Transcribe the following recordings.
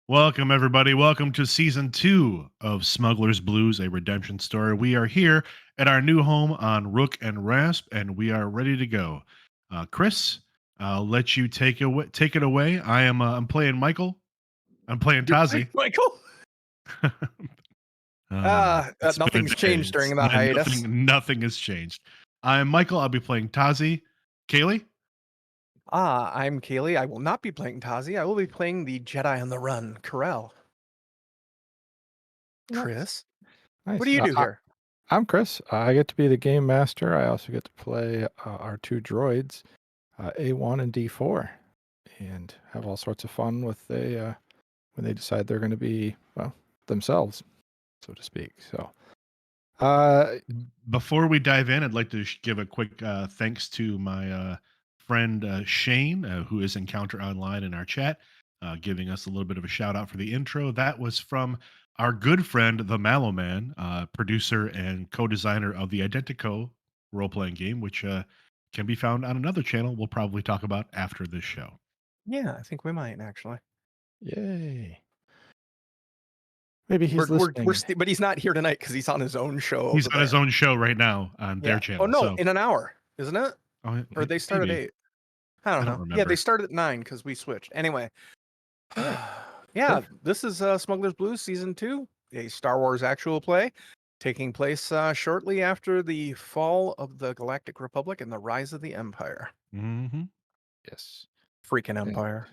Welcome, everybody. Welcome to season 2 of Smuggler's Blues, a redemption story. We are here at our new home on Rook and Rasp, and we are ready to go. Chris, I'll let you take it away. I'm playing Michael. I'm playing You're playing Tazi. Michael? It's been a Nothing's day. changed during the hiatus. Nothing has changed. I'm Michael. I'll be playing Tazi. Kaylee. I'm Kaylee. I will not be playing Tazi. I will be playing the Jedi on the Run, Corel. Nice. Chris, what Nice. do you do here? I'm Chris. I get to be the game master. I also get to play our two droids, A1 and D4, and have all sorts of fun with when they decide they're going to be themselves, so to speak. So, Before we dive in, I'd like to give a quick thanks to my friend Shane, who is Encounter Online in our chat, giving us a little bit of a shout out for the intro. That was from our good friend, the Mallow Man, producer and co designer of the Identico role playing game, which can be found on another channel we'll probably talk about after this show. Yeah, I think we might actually. yay! Maybe he's listening. But he's not here tonight because he's on his own show He's over on his there. own show right now on their Yeah. Oh channel. no, So, in an hour, isn't it? Or they start at maybe. 8. I don't I don't know. Yeah, they remember. started at 9 because we switched. Anyway. All right. Yeah, Perfect. this is Smuggler's Blues Season 2, a Star Wars actual play taking place shortly after the fall of the Galactic Republic and the rise of the Empire. Hmm. Yes. Freaking And Empire.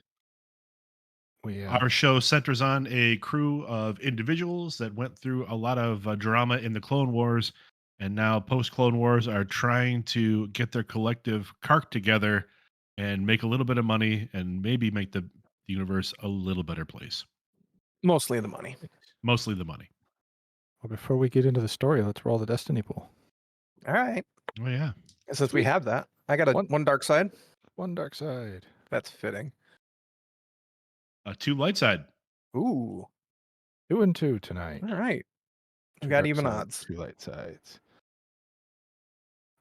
we Our show centers on a crew of individuals that went through a lot of drama in the Clone Wars, and now post Clone Wars are trying to get their collective cark together and make a little bit of money and maybe make the universe a little better place. Mostly the money. Mostly the money. well, before we get into the story, let's roll the destiny pool. All right. Oh yeah, Since we Sweet. have that, I got one dark side. One dark side. That's fitting. two light side. Ooh. 2 and 2 tonight. All right. We 2 got dark even sides, odds. 2 light sides.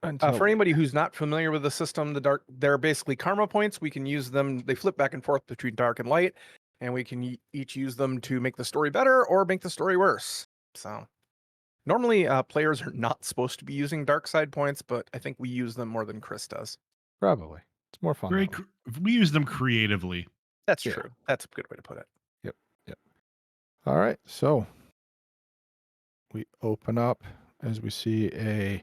For anybody who's not familiar with the system, they're basically karma points. We can use them. They flip back and forth between dark and light, and we can each use them to make the story better or make the story worse. So normally players are not supposed to be using dark side points, but I think we use them more than Chris does. Probably. It's more fun. Very. That way. We use them creatively. That's Yeah. true. That's a good way to put it. Yep. Yep. All right. So we open up as we see a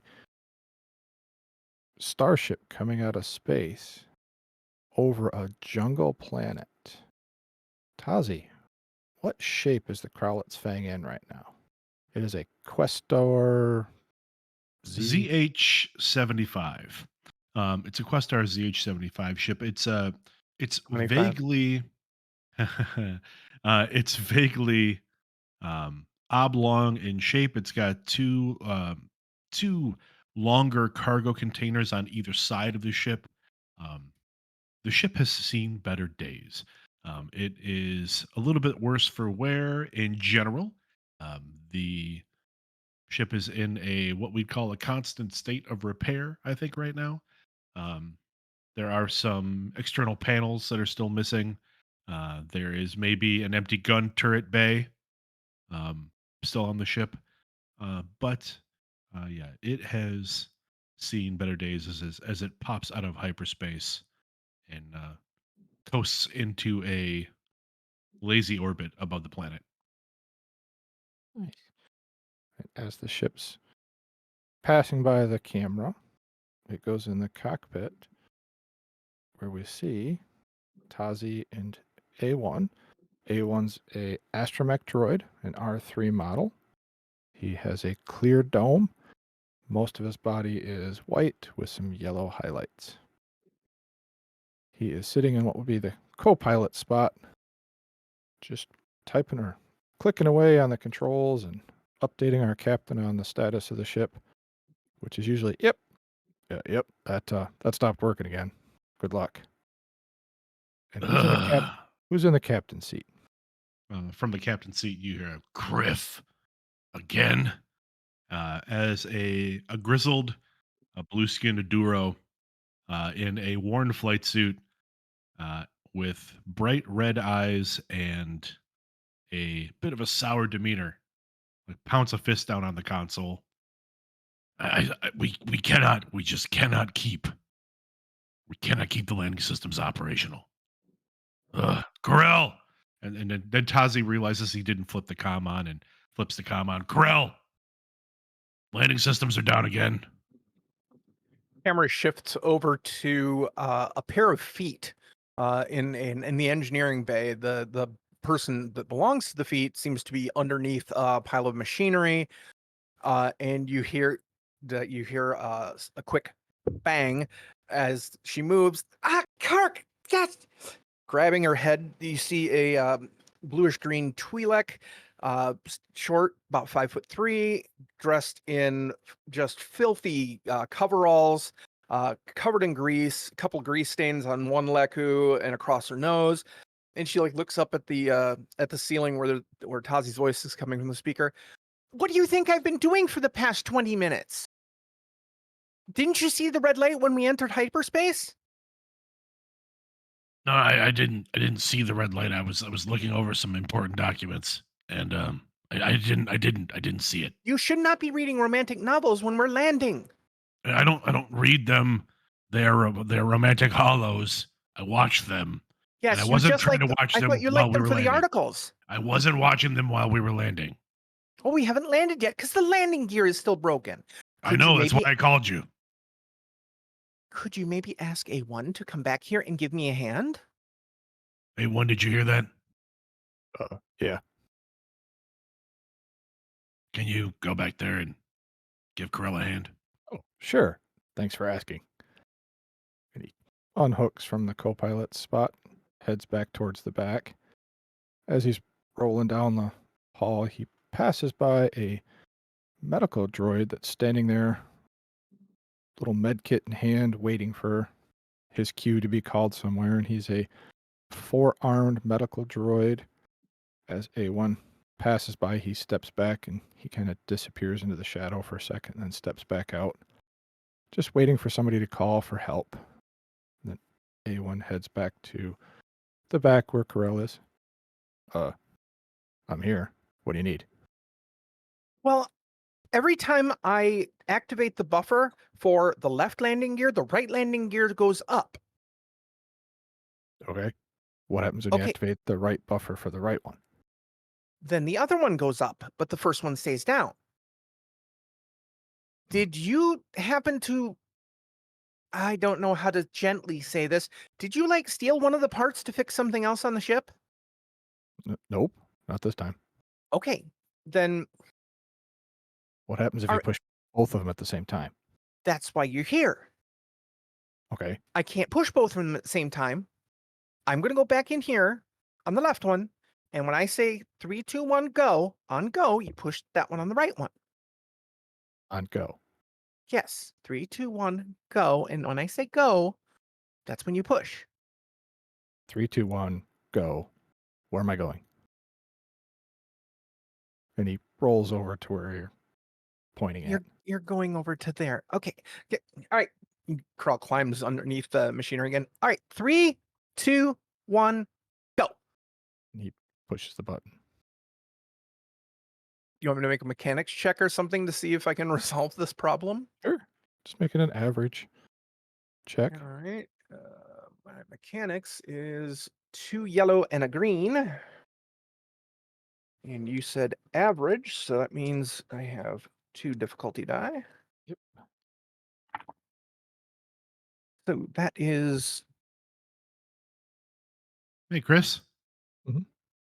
starship coming out of space over a jungle planet. Tazi, what shape is the Crowlet's Fang in right now? It is a Questor ZH-75. It's a Questar ZH-75 ship. It's 25. vaguely it's vaguely oblong in shape. It's got two longer cargo containers on either side of the ship. Um, the ship has seen better days. It is a little bit worse for wear in general. The ship is in a what we'd call a constant state of repair, I think, right now. Um, there are some external panels that are still missing. There is maybe an empty gun turret bay still on the ship. But yeah, it has seen better days as it pops out of hyperspace and coasts into a lazy orbit above the planet. Nice. As the ship's passing by the camera, it goes in the cockpit where we see Tazi and A1. A1's a astromech droid, an R3 model. He has a clear dome. Most of his body is white with some yellow highlights. He is sitting in what would be the co-pilot spot, just typing or clicking away on the controls and updating our captain on the status of the ship, which is usually, yep, yeah, yep, that stopped working again. Good luck. And who's in the captain's seat? From the captain's seat, you hear Griff again as a grizzled, a blue-skinned Duro in a worn flight suit with bright red eyes and a bit of a sour demeanor, like pounce a fist down on the console. We cannot, we just cannot keep, we cannot keep the landing systems operational. Corell! And then Tazi realizes he didn't flip the comm on and flips the comm on. Corell! Landing systems are down again. Camera shifts over to a pair of feet in the engineering bay. The person that belongs to the feet seems to be underneath a pile of machinery, and you hear a quick bang as she moves. Ah, Kirk! Yes! Grabbing her head, you see a bluish green Twi'lek, short, about 5'3", dressed in just filthy coveralls, covered in grease, a couple grease stains on one leku and across her nose. And she like looks up at the ceiling where Tazi's voice is coming from the speaker. What do you think I've been doing for the past 20 minutes? Didn't you see the red light when we entered hyperspace? No, I didn't. I didn't see the red light. I was looking over some important documents, and I didn't see it. You should not be reading romantic novels when we're landing. I don't read them. They're romantic hollows. I watch them, and I Yes, you wasn't just trying like to them. watch I thought them you while liked we them were for the landing. articles. I wasn't watching them while we were landing. Oh, we haven't landed yet because the landing gear is still broken. I Could you know that's why maybe I called you. ask A1 to come back here and give me a hand? Hey, one, did you hear that? Yeah. Can you go back there and give Corell a hand? Oh, sure. Thanks for asking. And he unhooks from the co-pilot's spot, heads back towards the back. As he's rolling down the hall, he passes by a medical droid that's standing there, little med kit in hand, waiting for his cue to be called somewhere. And he's a four-armed medical droid. As A1 passes by, he steps back and he kind of disappears into the shadow for a second and then steps back out, just waiting for somebody to call for help. And then A1 heads back to the back where Corell is. I'm here. What do you need? Well, every time I activate the buffer for the left landing gear, the right landing gear goes up. Okay. What happens when you Okay, activate the right buffer for the right one? then the other one goes up, but the first one stays down. Hmm. Did you happen to, I don't know how to gently say this, did you like steal one of the parts to fix something else on the ship? Nope, not this time. Okay, then What happens if you are, push both of them at the same time? that's why you're here. Okay. I can't push both of them at the same time. I'm going to go back in here on the left one. And when I say 3, 2, 1, go, on go, you push that one on the right one. On go. Yes, 3, 2, 1, go. And when I say go, that's when you push. 3, 2, 1, go. Where am I going? And he rolls over to where you're pointing at. You're going over to there. Okay. All right. Krull climbs underneath the machinery again. All right. 3, 2, 1, go. And he pushes the button. You want me to make a mechanics check or something to see if I can resolve this problem? Sure. Just making an average check. All right. My mechanics is 2 yellow and a green. And you said average, so that means I have 2 difficulty die. Yep. So that is Hey, Chris. Mhm.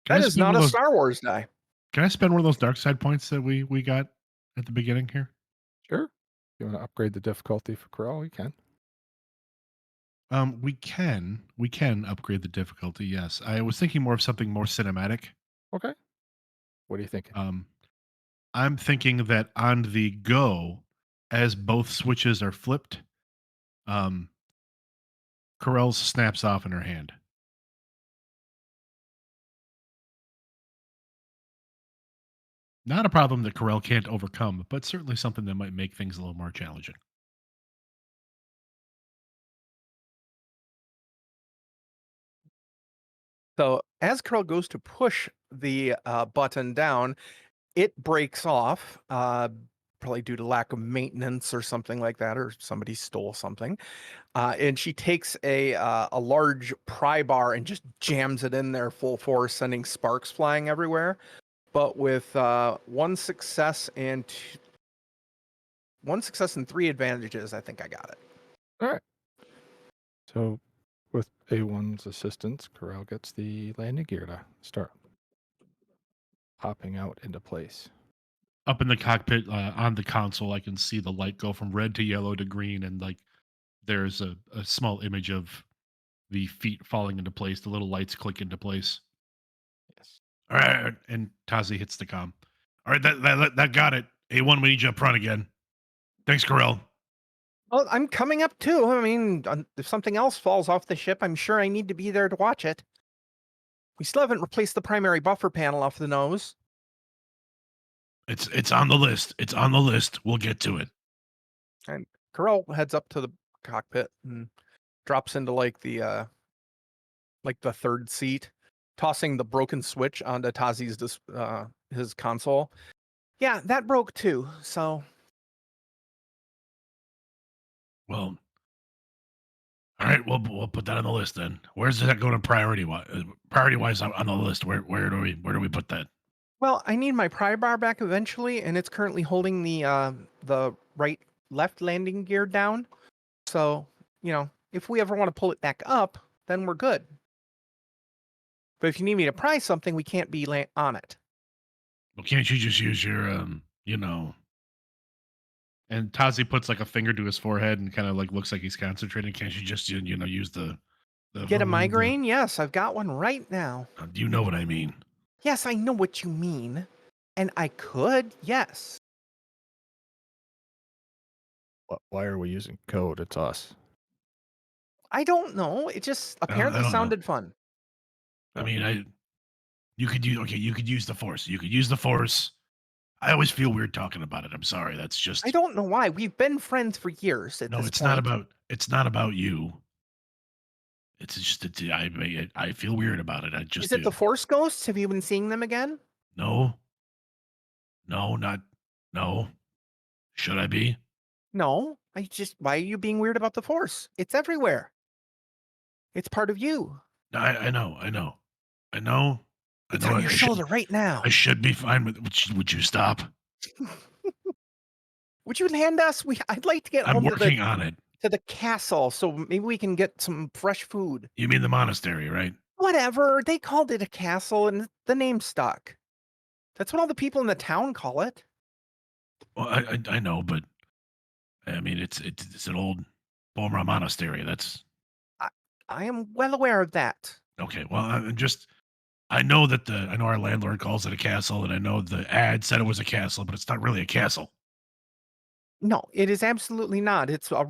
Can I spend not one a of those? Star Wars die. Can I spend one of those dark side points that we got at the beginning here? Sure. You want to upgrade the difficulty for Corral? You can. We can upgrade the difficulty. Yes, I was thinking more of something more cinematic. Okay. What are you thinking? Um, I'm thinking that on the go, as both switches are flipped, um, Corell's snaps off in her hand. Not a problem that Corell can't overcome, but certainly something that might make things a little more challenging. So as Carl goes to push the button down, it breaks off, probably due to lack of maintenance or something like that, or somebody stole something. And she takes a large pry bar and just jams it in there full force, sending sparks flying everywhere. But with one success and three advantages, I think I got it. All right. So, with A1's assistance, Corral gets the landing gear to start popping out into place. Up in the cockpit, on the console, I can see the light go from red to yellow to green, and like there's a small image of the feet falling into place. The little lights click into place. Yes. All right, and Tazi hits the comm. All right, that got it. A1, we need you up front again. Thanks, Corell. Well, I'm coming up too. I mean, if something else falls off the ship, I'm sure I need to be there to watch it. We still haven't replaced the primary buffer panel off the nose. It's on the list. It's on the list. We'll get to it. And Carell heads up to the cockpit and drops into like the third seat, tossing the broken switch onto Tazi's his console. Yeah, that broke too. So Well, all right, we'll put that on the list then. Where's that going to priority wise on the list? Where do we put that? well, I need my pry bar back eventually, and it's currently holding the right left landing gear down. So, if we ever want to pull it back up, then we're good. But if you need me to pry something, we can't be on it. Well, can't you just use your And Tazi puts like a finger to his forehead and kind of like looks like he's concentrating. Can't you just use the Get a vroom, the migraine? Yes, I've got one right now. do you know what I mean? Yes, I know what you mean. And I could, yes. Why are we using code? It's us. I don't know. It just I apparently don't know. sounded fun. I mean, you could use the force. You could use the force. I always feel weird talking about it. I'm sorry. That's I just don't know why. We've been friends for years at no. this point. It's not about you. It's just I feel weird about it. I just Is it do. the Force Ghosts? Have you been seeing them again? No, no, not no. Should I be? No. Why are you being weird about the Force? It's everywhere. It's part of you. No, I know. I know. I know. I It's know. on your shoulder right I now. should be fine with. Would you stop? Would you hand us? I'd like to get I'm home working on it. to the castle, so maybe we can get some fresh food. You mean the monastery, right? Whatever. They called it a castle, and the name stuck. That's what all the people in the town call it. Well, I know, but I mean it's an old Bomra monastery. That's I, I am well aware of that. okay. Well, I know our landlord calls it a castle, and I know the ad said it was a castle, but it's not really a castle. No, it is absolutely not. It's a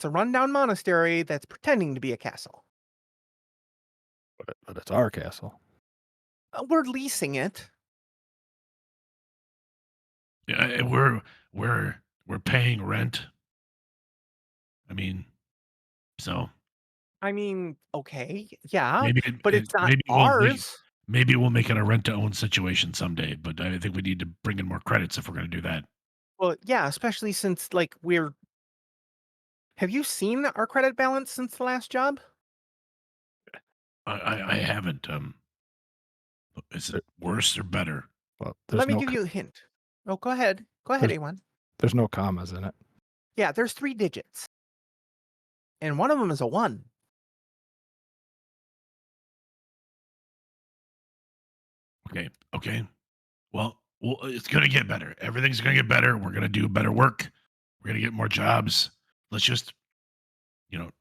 rundown monastery that's pretending to be a castle. But it's our castle. We're leasing it. Yeah, and we're paying rent. I mean, so I mean, okay, yeah, maybe but it's not maybe ours. we'll make it a rent to own situation someday. But I think we need to bring in more credits if we're going to do that. Well, yeah, especially since have you seen our credit balance since the last job? I haven't. Is it There, worse or better? well, Let me give you a hint. Oh, go ahead. Go ahead, there's A1. there's no commas in it. Yeah, there's 3 digits, and one of them is a 1. Okay. Okay. Well, it's gonna get better. Everything's gonna get better. We're gonna do better work. We're gonna get more jobs. Let's just, you know,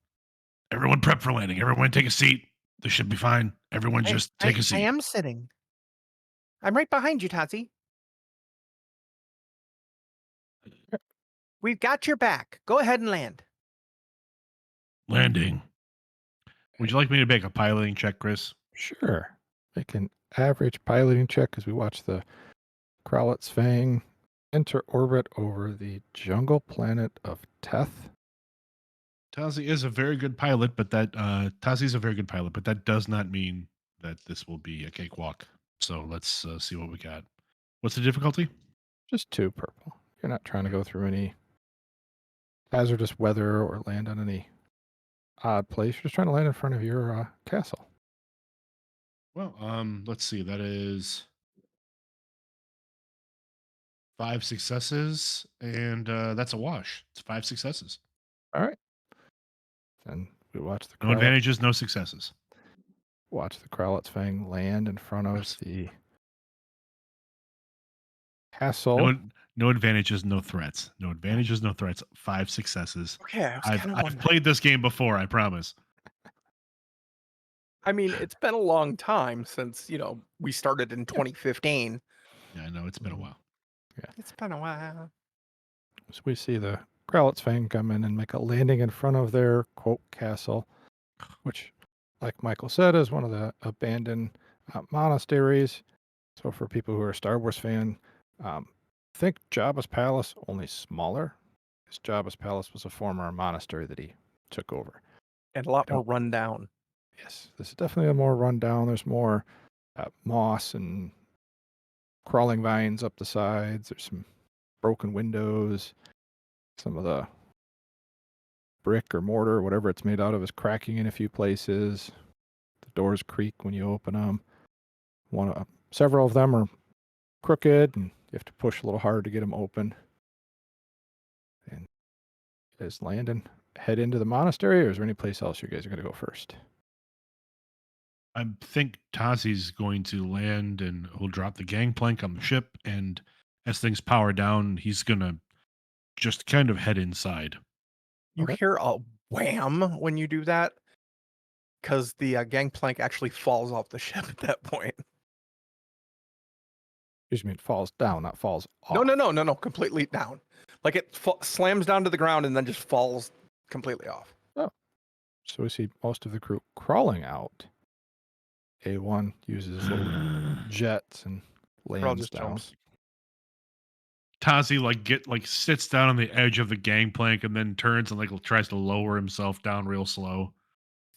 everyone prep for landing. Everyone take a seat. This should be fine. Everyone I just I take a I seat. am sitting. I'm right behind you, Tazi. We've got your back. Go ahead and land. Landing. Would you like me to make a piloting check, Chris? Sure. Make an average piloting check as we watch the Krowlet's Fang enter orbit over the jungle planet of Teth. Tazi is a very good pilot, but that Tazi's a very good pilot, but that does not mean that this will be a cakewalk. So let's see what we got. What's the difficulty? Just 2 purple. You're not trying to go through any hazardous weather or land on any odd place. You're just trying to land in front of your castle. Well, let's see. That is 5 successes, and that's a wash. It's 5 successes. All right. Then we No advantages, no successes. watch the Krowlet's Fang land in front of Yes. the castle. No advantages, no threats. No advantages, no threats. 5 successes. Okay, I was I've kind of I've wondering. played this game before. I promise. I mean, it's been a long time since we started in 2015. Yeah, I know it's been a Mhm. while. It's been a while. So we see the Krowlet's Fang come in and make a landing in front of their quote castle, which, like Michael said, is one of the abandoned monasteries. So for people who are a Star Wars fan, think Jabba's palace, only smaller. Because Jabba's palace was a former monastery that he took over. And a lot I more don't- run down. Yes, this is definitely a more rundown. There's more moss and crawling vines up the sides. There's some broken windows. Some of the brick or mortar, whatever it's made out of, is cracking in a few places. The doors creak when you open them. Several of them are crooked, and you have to push a little hard to get them open. And you guys land and head into the monastery, or is there any place else you guys are going to go first? I think Tazi's going to land and he'll drop the gangplank on the ship, and as things power down, he's gonna just kind of head inside. You Okay. hear a wham when you do that because the gangplank actually falls off the ship at that point. Excuse me, it falls down, not falls off. No, completely down. Like it slams down to the ground and then just falls completely off. So we see most of the crew crawling out. A1 uses little jets and Crow lands just down. jumps. Tazi sits down on the edge of the gangplank and then turns and tries to lower himself down real slow.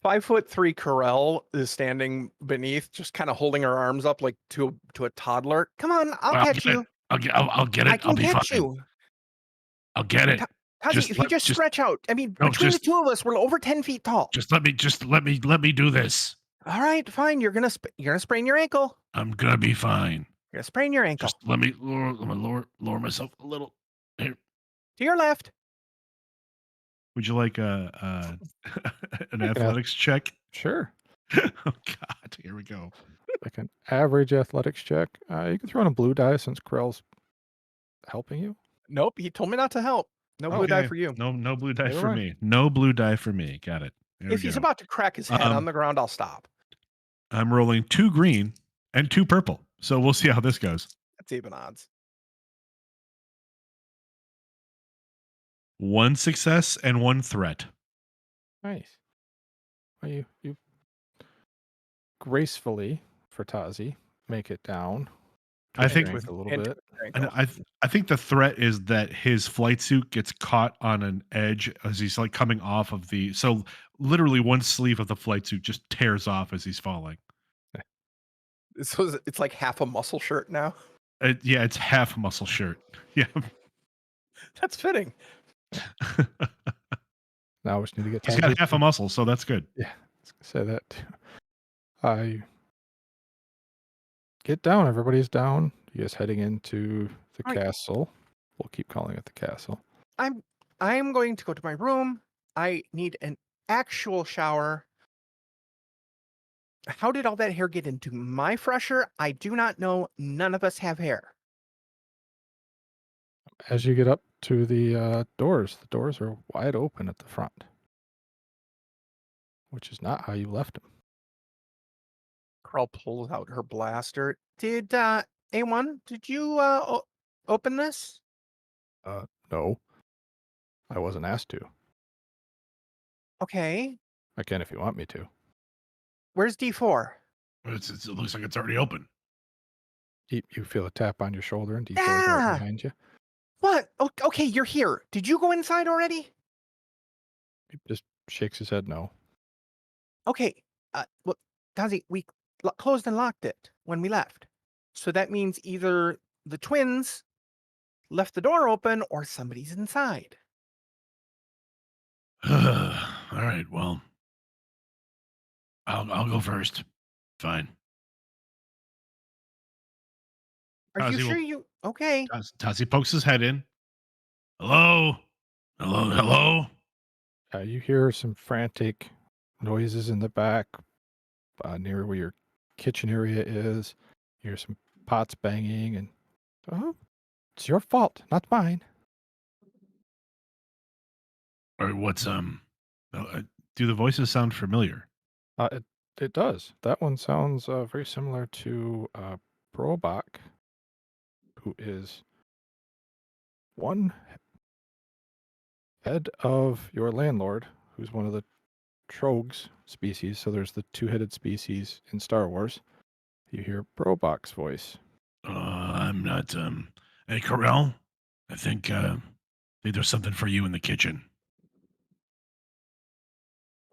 5'3" Corel is standing beneath, just kind of holding her arms up like to a toddler. Come on, I'll Well, catch you. I'll get it. I I'll can be catch fine. you. I'll get it. Tazi, if you just stretch out, I mean, No, between the two of us, we're over 10 feet tall. just let me do this. All right, fine. You're gonna sprain your ankle. I'm gonna be fine. You're gonna sprain your ankle. Just let me lower myself a little. Here. To your left. Would you like an athletics check? Sure. Oh God, here we go. Like an average athletics check. You can throw in a blue die since Krell's helping you. Nope, he told me not to help. No blue die Okay. for you. No blue die Neither for way. me. No blue die for me. Got it. There If we he's go. about to crack his head on the ground, I'll stop. I'm rolling 2 green and 2 purple. So we'll see how this goes. That's even odds. 1 success and 1 threat. Nice. Well, you gracefully, for Tazi, make it down. I think Twist a little and bit. And I think the threat is that his flight suit gets caught on an edge as he's coming off of so literally one sleeve of the flight suit just tears off as he's falling. So it's like half a muscle shirt now. Yeah, it's half muscle shirt. Yeah. That's fitting. Now we just need to get He's Tazi got half a muscle, so that's good. Yeah, I was gonna say that too. I get down. Everybody's down. You guys heading into the All right. castle. We'll keep calling it the castle. I'm going to go to my room. I need an actual shower. How did all that hair get into my fresher? I do not know. None of us have hair. As you get up to the doors are wide open at the front, which is not how you left them. Carl pulls out her blaster. Did A1? Did you open this? No, I wasn't asked to. Okay. I can if you want me to. Where's D4? It looks like it's already open. You feel a tap on your shoulder and D4 is Ah! right behind you. What? Okay, you're here. Did you go inside already? He just shakes his head no. Okay. Well, Tazi, closed and locked it when we left. So that means either the twins left the door open or somebody's inside. All right. Well, I'll go first. Fine. Are you Tazi sure will. you okay? Tazi pokes his head in. Hello. Hello. Hello. You hear some frantic noises in the back near where your kitchen area is. You hear some pots banging, and oh, it's your fault, not mine. Or what's do the voices sound familiar? Uh, it, it does. That one sounds very similar to Brobach, who is one head of your landlord, who's one of the Trogs species. So there's the two-headed species in Star Wars. You hear Brobach's voice. I'm not. Hey, Carell. I think there's something for you in the kitchen.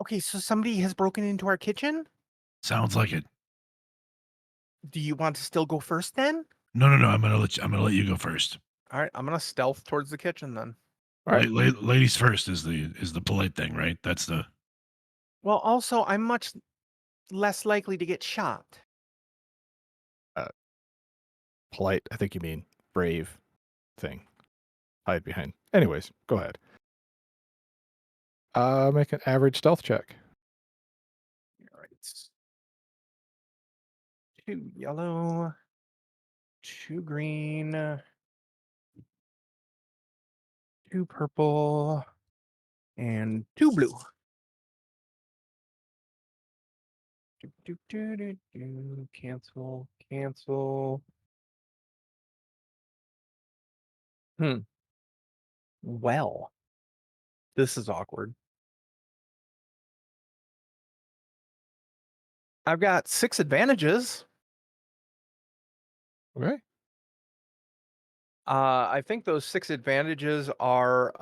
Okay, so somebody has broken into our kitchen? Sounds like it. Do you want to still go first then? No, no, no. I'm gonna let you go first. All right, I'm gonna stealth towards the kitchen then. All right. Ladies first is the polite thing, right? That's the. Well, also, I'm much less likely to get shot. Uh, polite, I think you mean brave thing. Hide behind. Anyways, go ahead. Make an average stealth check. All right. 2 yellow, 2 green, 2 purple, and 2 blue. Cancel, cancel. Well, this is awkward. I've got 6 advantages. Okay. I think those 6 advantages are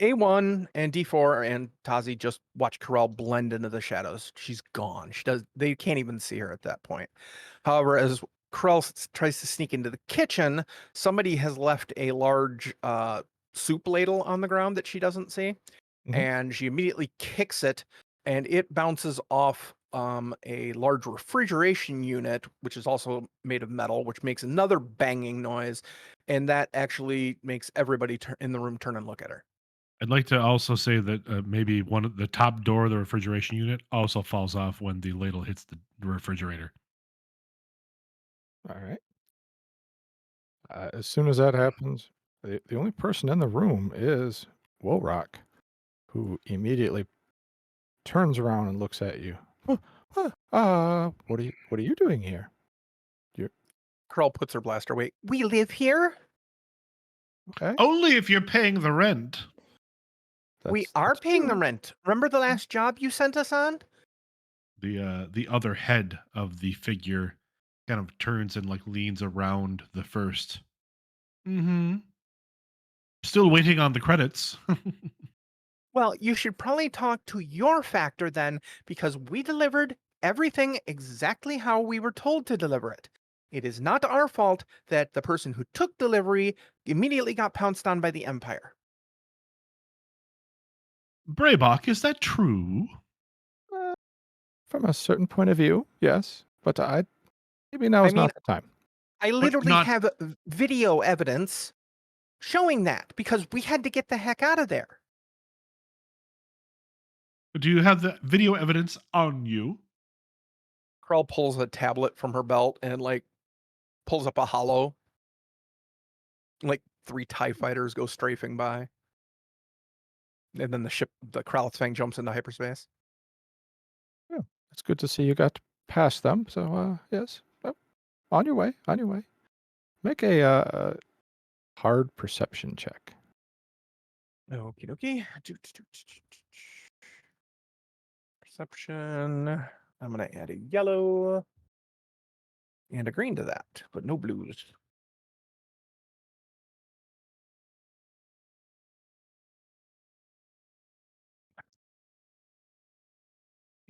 A1 and D4 and Tazi just watch Corel blend into the shadows. She's gone. They can't even see her at that point. However, as Corel tries to sneak into the kitchen, somebody has left a large soup ladle on the ground that she doesn't see. Mhm. And she immediately kicks it and it bounces off a large refrigeration unit, which is also made of metal, which makes another banging noise. And that actually makes everybody in the room turn and look at her. I'd like to also say that maybe one of the top door of the refrigeration unit also falls off when the ladle hits the refrigerator. All right. As soon as that happens, the only person in the room is Worak, who immediately turns around and looks at you. What are you doing here? You're Carl puts her blaster away. We live here. okay. Only if you're paying the rent. We are That's paying the true. rent. Remember the last job you sent us on? The other head of the figure kind of turns and like leans around the first. Mm-hmm. Still waiting on the credits. Well, you should probably talk to your factor then, because we delivered everything exactly how we were told to deliver it. It is not our fault that the person who took delivery immediately got pounced on by the Empire. Braybach, is that true? Uh, from a certain point of view, yes, but maybe now I is mean, not the time. I But literally not. have video evidence showing that because we had to get the heck out of there. Do you have the video evidence on you? Krell pulls a tablet from her belt and like pulls up a hollow. Like 3 TIE fighters go strafing by. And then the Kralfang jumps into hyperspace. Yeah, it's good to see you got past them. So, yes, on your way, on your way. Make a hard perception check. Okie dokie. Perception. I'm going to add a yellow and a green to that, but no blues.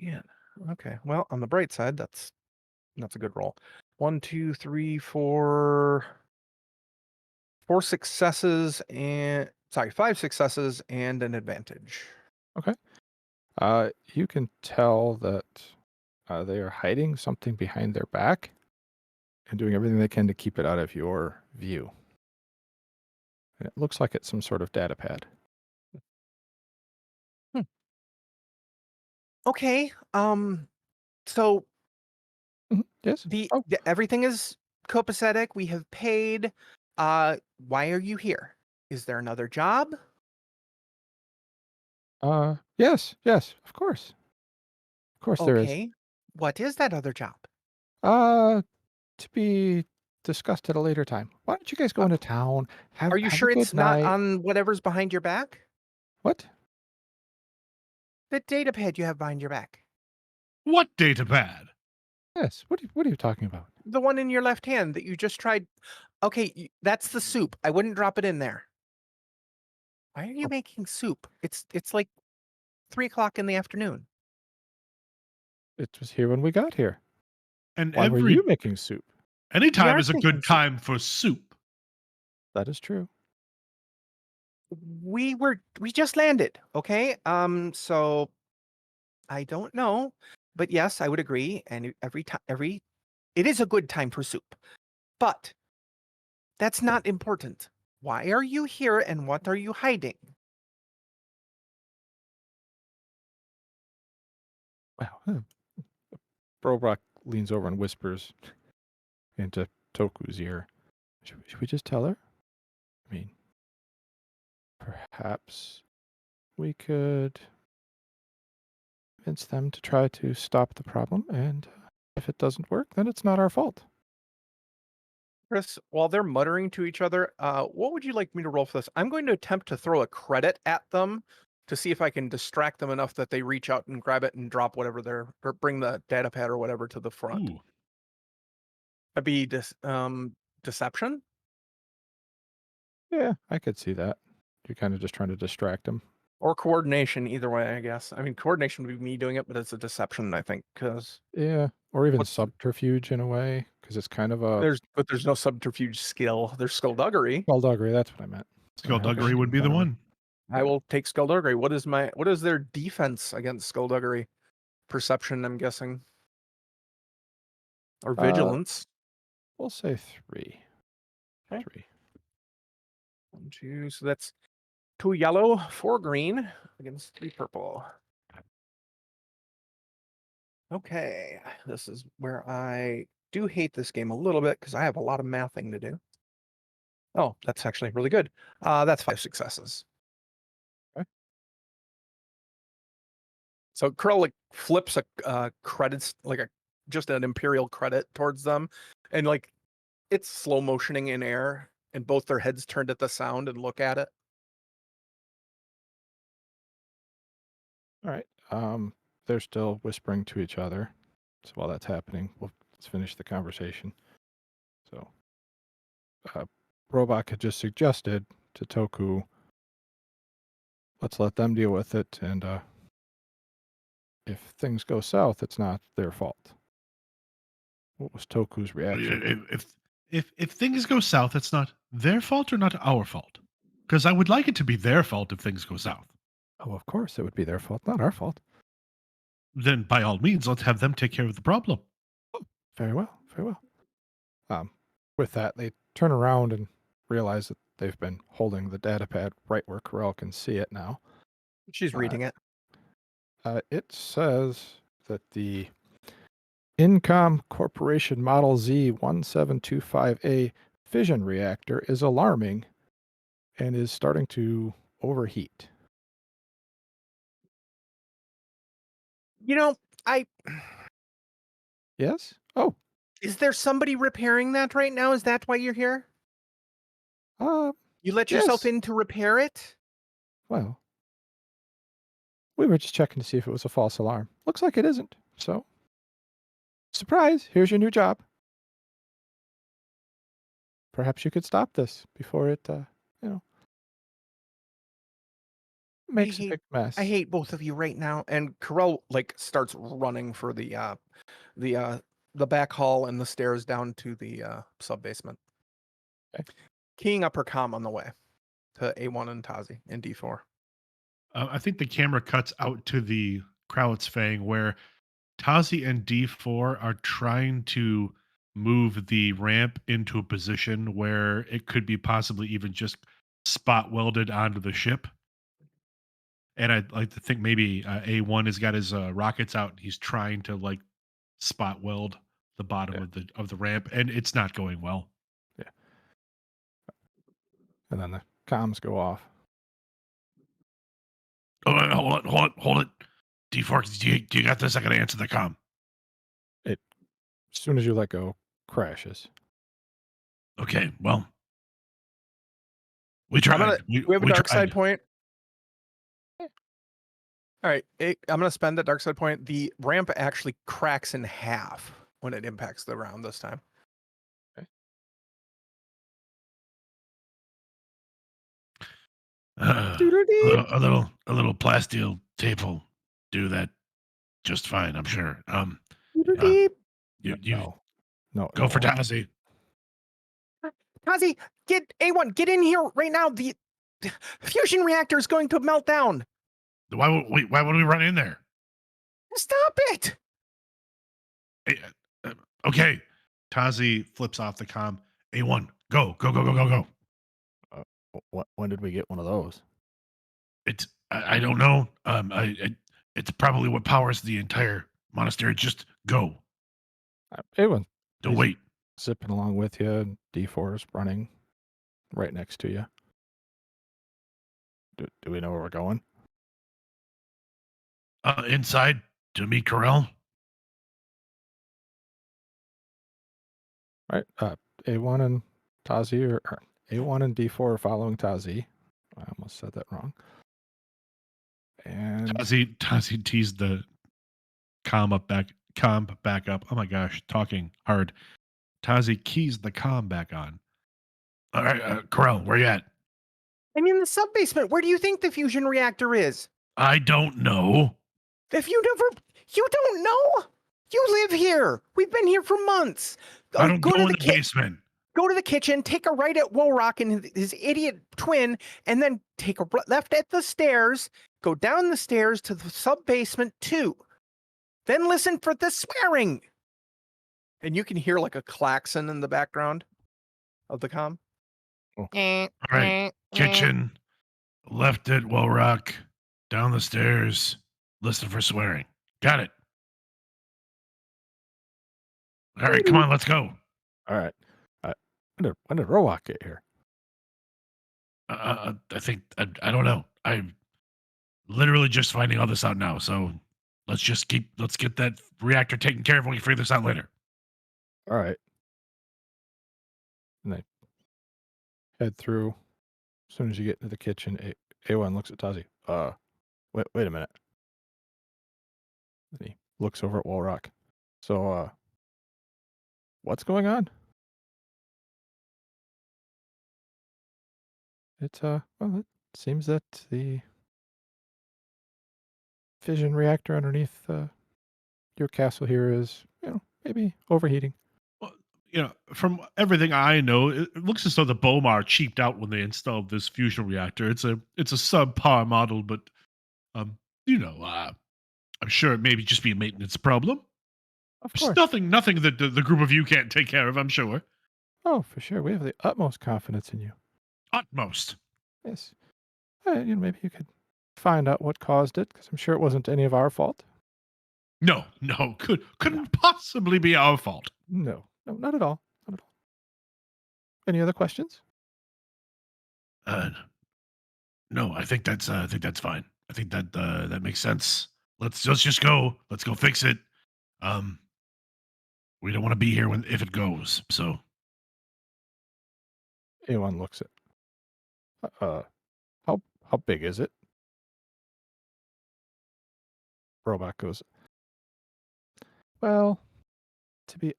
Yeah. Okay. Well, on the bright side, that's a good roll. 1, 2, 3, 4, 4 successes and sorry, 5 successes and an advantage. Okay. You can tell that they are hiding something behind their back and doing everything they can to keep it out of your view. And it looks like it's some sort of data pad. Hmm. Okay. So Yes. Oh, everything is copacetic. We have paid. Why are you here? Is there another job? yes, yes, of course. Of course there is. Okay. What is that other job? Uh, to be discussed at a later time. Why don't you guys go Uh, into town? are Have you have a sure it's good not night. on whatever's behind your back? What? The data pad you have behind your back. What data pad? Yes. What are you talking about? The one in your left hand that you just tried. Okay, that's the soup. I wouldn't drop it in there. Why are you Oh, making soup? It's like 3 o'clock in the afternoon. it was here when we got here. And Why were you making soup? any We time aren't is a making good soup. time for soup. That is true. We just landed, okay? So I don't know, but yes, I would agree. And every it is a good time for soup, but that's not important. Why are you here and what are you hiding? Wow. Brobrock leans over and whispers into Toku's ear. Should we just tell her? I mean, perhaps we could convince them to try to stop the problem, and if it doesn't work, then it's not our fault. Chris, while they're muttering to each other, what would you like me to roll for this? I'm going to attempt to throw a credit at them to see if I can distract them enough that they reach out and grab it and drop whatever or bring the data pad or whatever to the front. Ooh. That'd be deception Yeah, I could see that. You're kind of just trying to distract them. or coordination, either way, I guess. I mean, coordination would be me doing it, but it's a deception, I think, because Yeah, or even what's subterfuge in a way, because it's kind of a there's no subterfuge skill. There's skullduggery. skullduggery. That's what I meant. Sorry, I got Skullduggery would be the whatever. one. I will take skullduggery. What is their defense against skullduggery? Perception, I'm guessing. Or Uh, vigilance. we'll say 3. Okay. 3. 1, 2. So that's 2 yellow, 4 green against 3 purple. Okay. This is where I do hate this game a little bit because I have a lot of mathing to do. Oh, that's actually really good. That's 5 successes. Okay. So Curl like flips a credits like a just an imperial credit towards them, and like it's slow motioning in air, and both their heads turned at the sound and look at it. All right. They're still whispering to each other. So while that's happening, let's finish the conversation. So, uh, Robot had just suggested to Toku, let's let them deal with it, and if things go south, it's not their fault. What was Toku's reaction? If things go south, it's not their fault or not our fault. Because I would like it to be their fault if things go south. Oh, of course, it would be their fault, not our fault. Then by all means, let's have them take care of the problem. Oh, very well, very well. With that, they turn around and realize that they've been holding the data pad right where Corel can see it now. She's Uh, reading it. it says that the Incom Corporation Model Z1725A fission reactor is alarming and is starting to overheat. You know, I Yes? Oh, is there somebody repairing that right now? Is that why you're here? uh, You let yourself yes. in to repair it? Well, we were just checking to see if it was a false alarm. Looks like it isn't. So, surprise, here's your new job. Perhaps you could stop this before it, you know. makes a hate big mess. I hate both of you right now. And Carell like starts running for the uh the back hall and the stairs down to the sub basement. Okay. Keying up her comm on the way to A1 and Tazi in D4. I think the camera cuts out to the Krauts Fang where Tazi and D4 are trying to move the ramp into a position where it could be possibly even just spot welded onto the ship. And I'd like to think maybe A1 has got his rockets out. And he's trying to like spot weld the bottom Yeah. of the ramp, and it's not going well. Yeah. And then the comms go off. Oh, hold it. D4, do you got this? I gotta answer the comm. As soon as you let go, crashes. Okay, well, we I'm gonna tried. we have a We dark side tried. point. All right, I'm gonna spend that dark side point. The ramp actually cracks in half when it impacts the ground this time. A little plasteel tape will do that just fine, I'm sure. You No, go for won't. Tazi. Tazi, get A1, get in here right now. The fusion reactor is going to melt down. Why would we run in there? Stop it. Eh, okay. Tazi flips off the comm. A1, go. When did we get one of those? I don't know. It's probably what powers the entire monastery. Just go. Everyone, Don't he's wait. zipping along with you, and D4 is running right next to you. Do we know where we're going? Inside to meet Carell. Right. A1 and Tazi or A1 and D4 are following Tazi. I almost said that wrong. And Tazi teased the comm back up. Oh my gosh, talking hard. Tazi keys the comm back on. All right, Carell, where you at? I'm in the sub basement. Where do you think the fusion reactor is? I don't know. If you don't know? You live here. We've been here for months. I don't Go go to in the the basement. Go to the kitchen, take a right at Woolrock and his idiot twin, and then take a left at the stairs, go down the stairs to the sub basement 2. Then listen for the swearing. And you can hear like a klaxon in the background of the comm. Oh. All right, kitchen, left at Wellrock, down the stairs, listen for swearing. Got it. All right, come on, let's go. all right. When did Rowak get here? I think I don't know. I'm literally just finding all this out now. So let's get that reactor taken care of. We can figure this out later. All right. And they head through. As soon as you get into the kitchen, A1 looks at Tazi. Wait a minute. And he looks over at Walrock. So, what's going on? Well, it seems that the fission reactor underneath your castle here is, maybe overheating. Well, from everything I know, it looks as though the Bomar cheaped out when they installed this fusion reactor. It's a subpar model, but um, I'm sure it maybe just be a maintenance problem. Of It's course. nothing that the group of you can't take care of. I'm sure. Oh, for sure. We have the utmost confidence in you. Utmost. Yes. Maybe you could find out what caused it, because I'm sure it wasn't any of our fault. No, couldn't possibly be our fault. No, not at all. Not at all. Any other questions? No, I think that's fine. I think that that makes sense. Let's just go. Let's go fix it. Um, we don't want to be here if it goes. So Anyone looks at. How big is it? Robot goes. Well, to be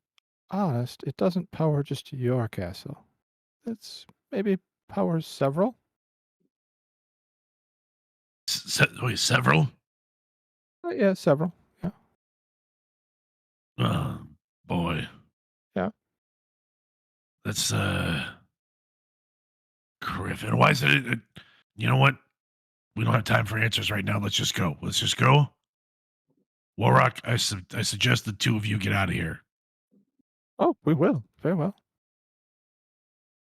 honest, it doesn't power just your castle. It's maybe powers several. Wait, several? Yeah, several. Yeah, Oh, boy. yeah. That's, Griffin. Why is it, you know what? We don't have time for answers right now. Let's just go. Let's just go. Warrock, I suggest the two of you get out of here. Oh, we will. Very well.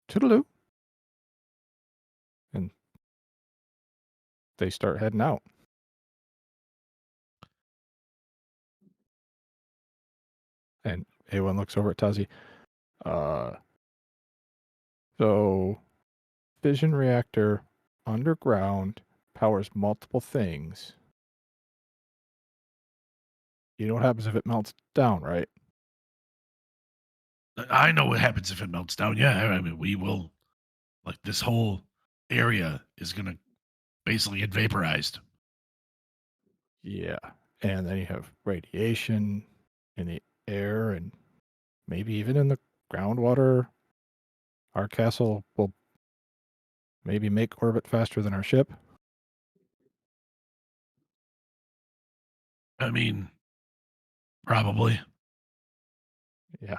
Toodaloo. And they start heading out. And A1 looks over at Tazi. So fission reactor underground powers multiple things. You know what happens if it melts down, right? I know what happens if it melts down. Yeah, I mean, we will, like, this whole area is going to basically get vaporized. Yeah. And then you have radiation in the air and maybe even in the groundwater. Our castle will maybe make orbit faster than our ship. I mean, probably. Yeah.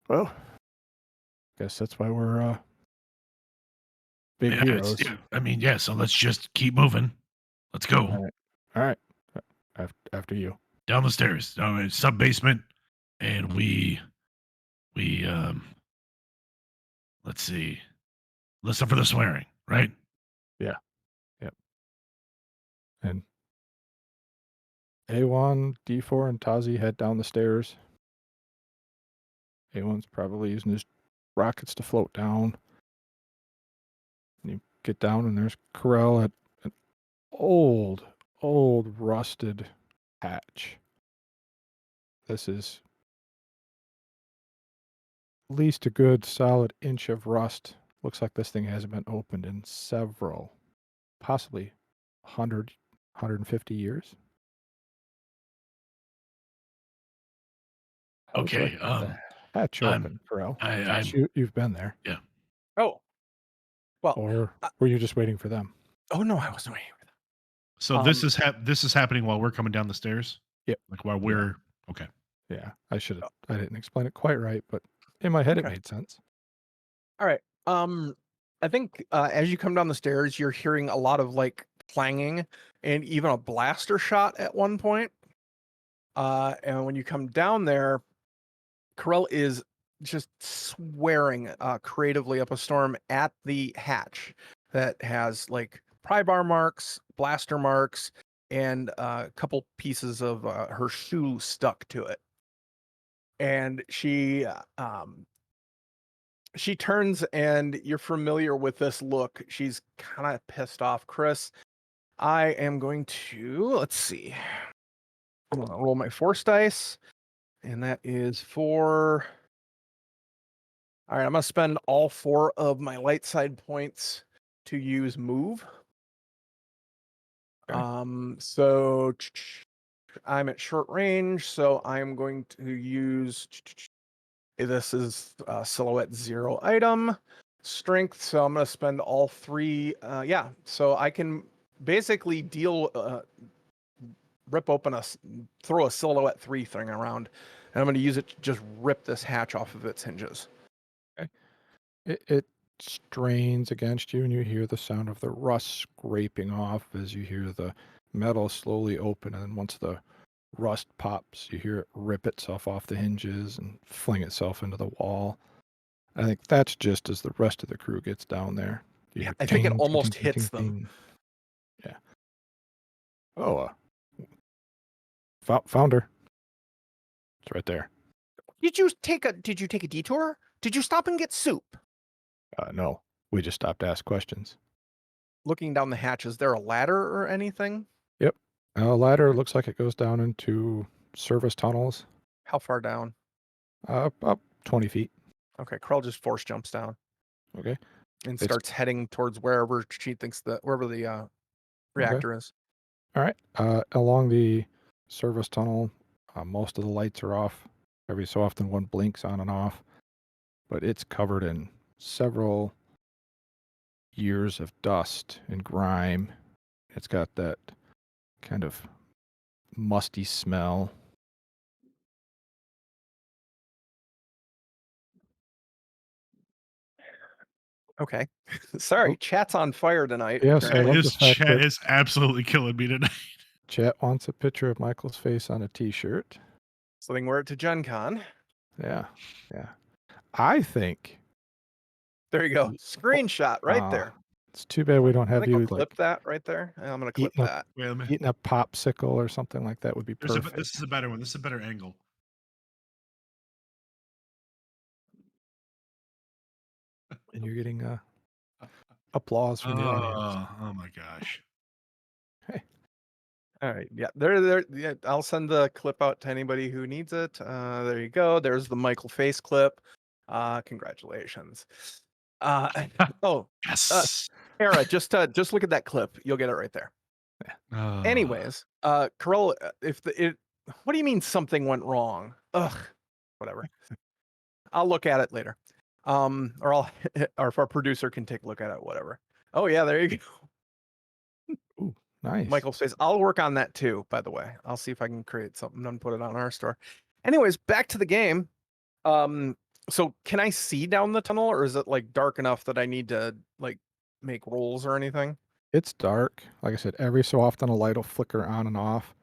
Well, guess that's why we're big Yeah, heroes. yeah, I mean, yeah, so let's just keep moving. Let's go. All right. All right. After you. Down the stairs, sub basement, and we let's see, listen for the swearing, right? Yeah. Yep. And A1, D4, and Tazi head down the stairs. A1's probably using his rockets to float down. And you get down, and there's Corel at an old rusted hatch. This is at least a good solid inch of rust. Looks like this thing hasn't been opened in several, possibly 100, 150 years. How would you like Okay. to get the hatch I'm open, Corel? Since I'm you've been there. yeah. Oh, well. Or were you just waiting for them? Oh no, I wasn't waiting for So Um, this is happening while we're coming down the stairs. Yep. Like while Yeah. we're okay. Yeah, I didn't explain it quite right, but in my head it Okay. made sense. All right. I think as you come down the stairs, you're hearing a lot of like clanging and even a blaster shot at one point. And when you come down there, Corell is just swearing creatively up a storm at the hatch that has like pry bar marks, blaster marks, and a couple pieces of her shoe stuck to it. And she turns, and you're familiar with this look. She's kind of pissed off. Chris, I am going to, let's see. I'm going to roll my force dice, and that is for. All right, I'm going to spend all 4 of my light side points to use move. Okay. So I'm at short range, so I'm going to use. This is silhouette 0 item strength, so I'm going to spend all 3. Yeah, so I can basically rip open throw a silhouette 3 thing around, and I'm going to use it to just rip this hatch off of its hinges. Okay. It strains against you, and you hear the sound of the rust scraping off as you hear the metal slowly open. And then once the rust pops, you hear it rip itself off the hinges and fling itself into the wall. I think that's just as the rest of the crew gets down there. You Yeah, hear I think it ting, ting, almost ting, ting, hits ting, them. ting. Yeah. Oh, found her. It's right there. Did you take a detour? Did you stop and get soup? No, we just stopped to ask questions. Looking down the hatch, is there a ladder or anything? Yep. A ladder looks like it goes down into service tunnels. How far down? About 20 feet. Okay, Krell just force jumps down Okay. and It's starts heading towards wherever she thinks wherever the okay. reactor is. All right. Along the service tunnel, most of the lights are off. Every so often, one blinks on and off, but it's covered in several years of dust and grime. It's got that kind of musty smell. Okay. Sorry, Oh. chat's on fire tonight. Yes, I apparently. love This the fact chat that is absolutely killing me tonight. chat wants a picture of Michael's face on a T-shirt. So they can wear it to Gen Con. Yeah, yeah. I think. There you go. Screenshot right there. It's too bad we don't I have think I'll you clip like that right there. I'm gonna clip eating a that. Wait, let me. eating a popsicle or something like that would be This perfect. is a better one. This is a better angle. And you're getting applause from the audience. Oh my gosh. Hey, All right. Yeah. There. Yeah. I'll send the clip out to anybody who needs it. There you go. There's the Michael face clip. Congratulations. Oh, Yes. Era, just look at that clip. You'll get it right there. Anyways, Carol, what do you mean something went wrong? Ugh, whatever. I'll look at it later. Or or if our producer can take a look at it, whatever. Oh yeah, there you go. ooh, nice. Michael's face. I'll work on that too, by the way. I'll see if I can create something and put it on our store. Anyways, back to the game. So can I see down the tunnel, or is it like dark enough that I need to like make rolls or anything? It's dark. Like I said, every so often a light will flicker on and off.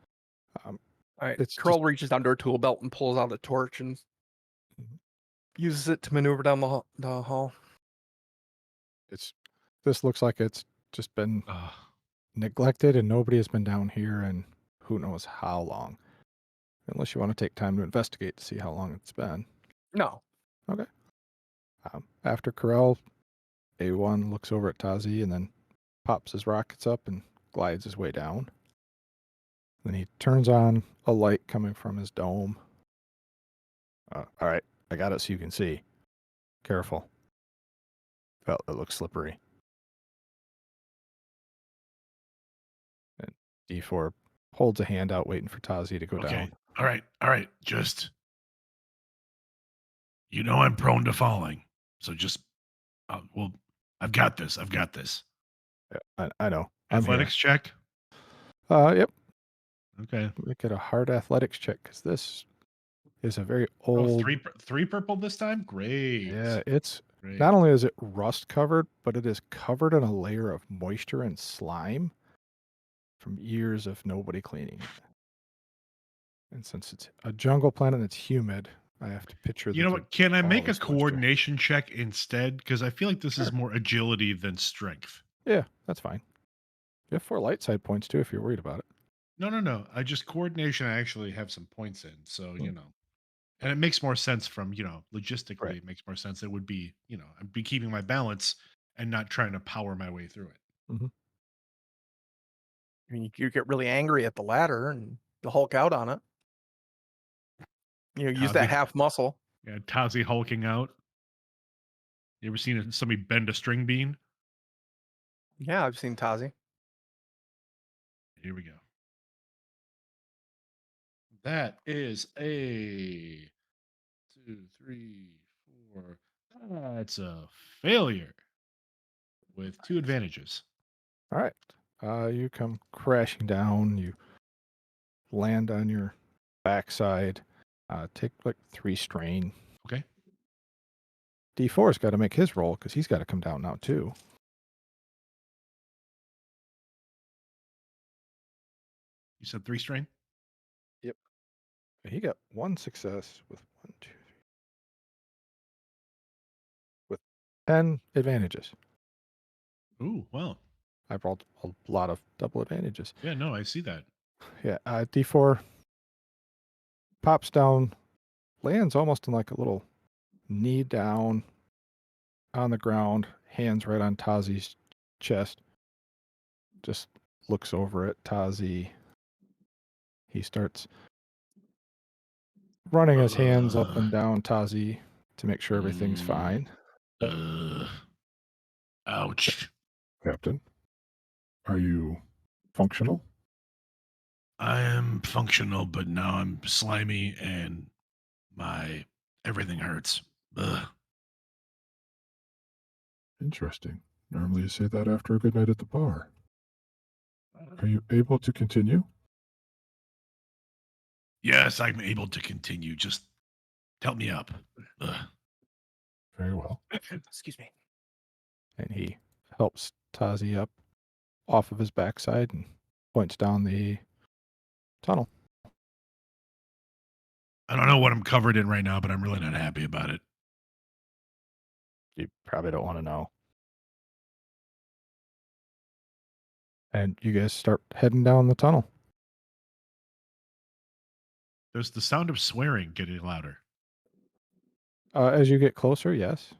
All right. It's just Curl reaches down to her tool belt and pulls out a torch and uses it to maneuver down the hall. this looks like it's just been neglected and nobody has been down here in who knows how long. Unless you want to take time to investigate to see how long it's been. No. Okay. After Corel, A1 looks over at Tazi and then pops his rockets up and glides his way down. Then he turns on a light coming from his dome. All right, I got it so you can see. Careful. Oh, it looks slippery. And D4 holds a hand out waiting for Tazi to go Okay. down. All right. Just, I'm prone to falling. So just, well, I've got this. Yeah, I know. I'm here. Athletics check. Yep. Okay. Make it a hard athletics check because this is a very Oh, old. three purple this time. Great. Yeah, it's Great. not only is it rust covered, but it is covered in a layer of moisture and slime from years of nobody cleaning it. And since it's a jungle planet that's humid, I have to picture You know that what? Can I all make a this moisture. coordination check instead? Because I feel like this is Sure. more agility than strength. Yeah, that's fine. You have 4 light side points too if you're worried about it. No. I just coordination. I actually have some points in, so Hmm. and it makes more sense from Right. logistically. It makes more sense. It would be I'd be keeping my balance and not trying to power my way through it. Hmm. I mean, you get really angry at the ladder and the Hulk out on it. Use that Tazi, half muscle. yeah, Tazi hulking out. You ever seen somebody bend a string bean? Yeah, I've seen Tazi. Here we go. That is a 2, 3, 4. That's a failure with 2 advantages. All right. You come crashing down. You land on your backside. Take like 3 strain. Okay. D4's got to make his roll because he's got to come down now too. You said 3 strain? Yep. He got 1 success with 1, 2, 3, with 10 advantages. Ooh, well. I rolled a lot of double advantages. Yeah, no, I see that. Yeah, D4 pops down, lands almost in like a little knee down on the ground, hands right on Tazi's chest. Just looks over at Tazi. He starts running his hands up and down Tazi to make sure everything's fine. Ouch. Captain, are you functional? I am functional, but now I'm slimy and my everything hurts. Ugh. Interesting. Normally you say that after a good night at the bar. Are you able to continue? Yes, I'm able to continue. Just help me up. Ugh. Very well. Excuse me. And he helps Tazi up off of his backside and points down the tunnel. I don't know what I'm covered in right now, but I'm really not happy about it. You probably don't want to know. And you guys start heading down the tunnel. There's the sound of swearing getting louder. As you get closer, yes.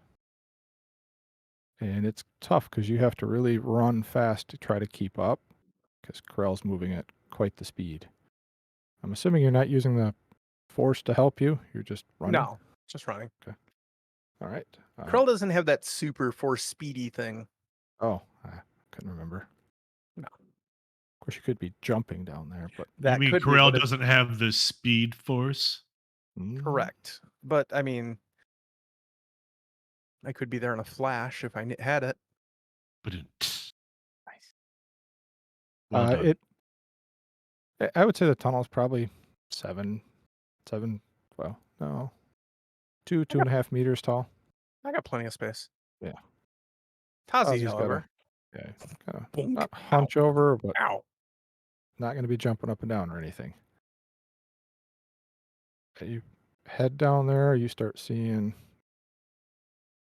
And it's tough because you have to really run fast to try to keep up because Corell's moving at quite the speed. I'm assuming you're not using the force to help you. You're just running. No, just running. All right. Krell doesn't have that super force speedy thing. Oh, I couldn't remember. No. Of course, you could be jumping down there, but That you mean could be, Corel but doesn't have the speed force? correct. But I mean, I could be there in a flash if I had it. But Nice. well done. I would say the tunnel's probably seven, well, no, 2.5 meters tall. I got plenty of space. Yeah. Tazi, Tazi's however. Yeah, kind of Bonk. not hunch over, but Ow. not going to be jumping up and down or anything. You head down there, you start seeing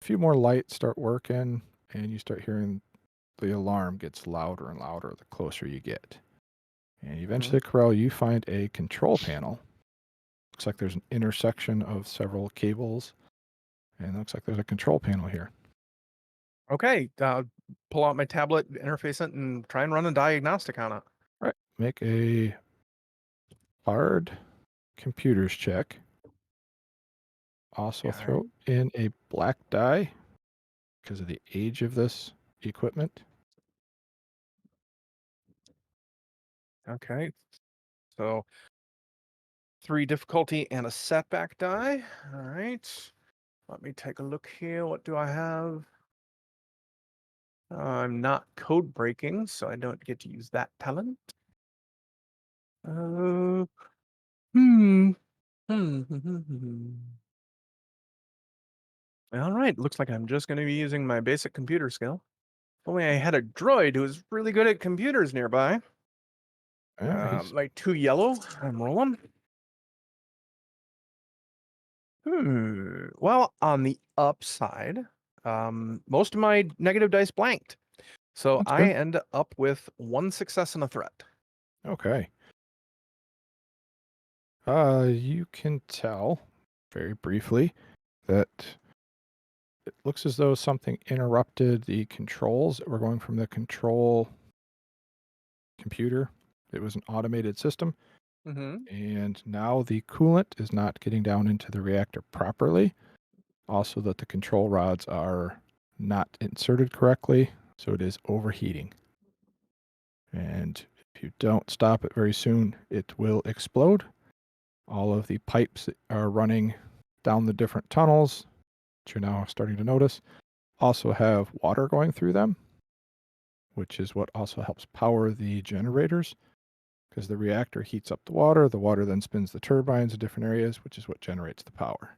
a few more lights start working, and you start hearing the alarm gets louder and louder the closer you get. And eventually, Corell, you find a control panel. Looks like there's an intersection of several cables, and it looks like there's a control panel here. Okay. Pull out my tablet, interface it, and try and run a diagnostic on it. All right, make a hard computers check. Also, throw in a black die because of the age of this equipment. Okay. So 3 difficulty and a setback die. All right. Let me take a look here. What do I have? I'm not code breaking, so I don't get to use that talent. Hmm. All right. Looks like I'm just going to be using my basic computer skill. If only I had a droid who was really good at computers nearby. He's Like 2 yellow. I'm rolling. Well, on the upside, most of my negative dice blanked. So That's I good. end up with 1 success and a threat. Okay. You can tell very briefly that it looks as though something interrupted the controls. We're going from the control computer. It was an automated system. Mm-hmm. And now the coolant is not getting down into the reactor properly. Also, that the control rods are not inserted correctly, so it is overheating. And if you don't stop it very soon, it will explode. All of the pipes that are running down the different tunnels, which you're now starting to notice, also have water going through them, which is what also helps power the generators. Because the reactor heats up the water then spins the turbines in different areas, which is what generates the power.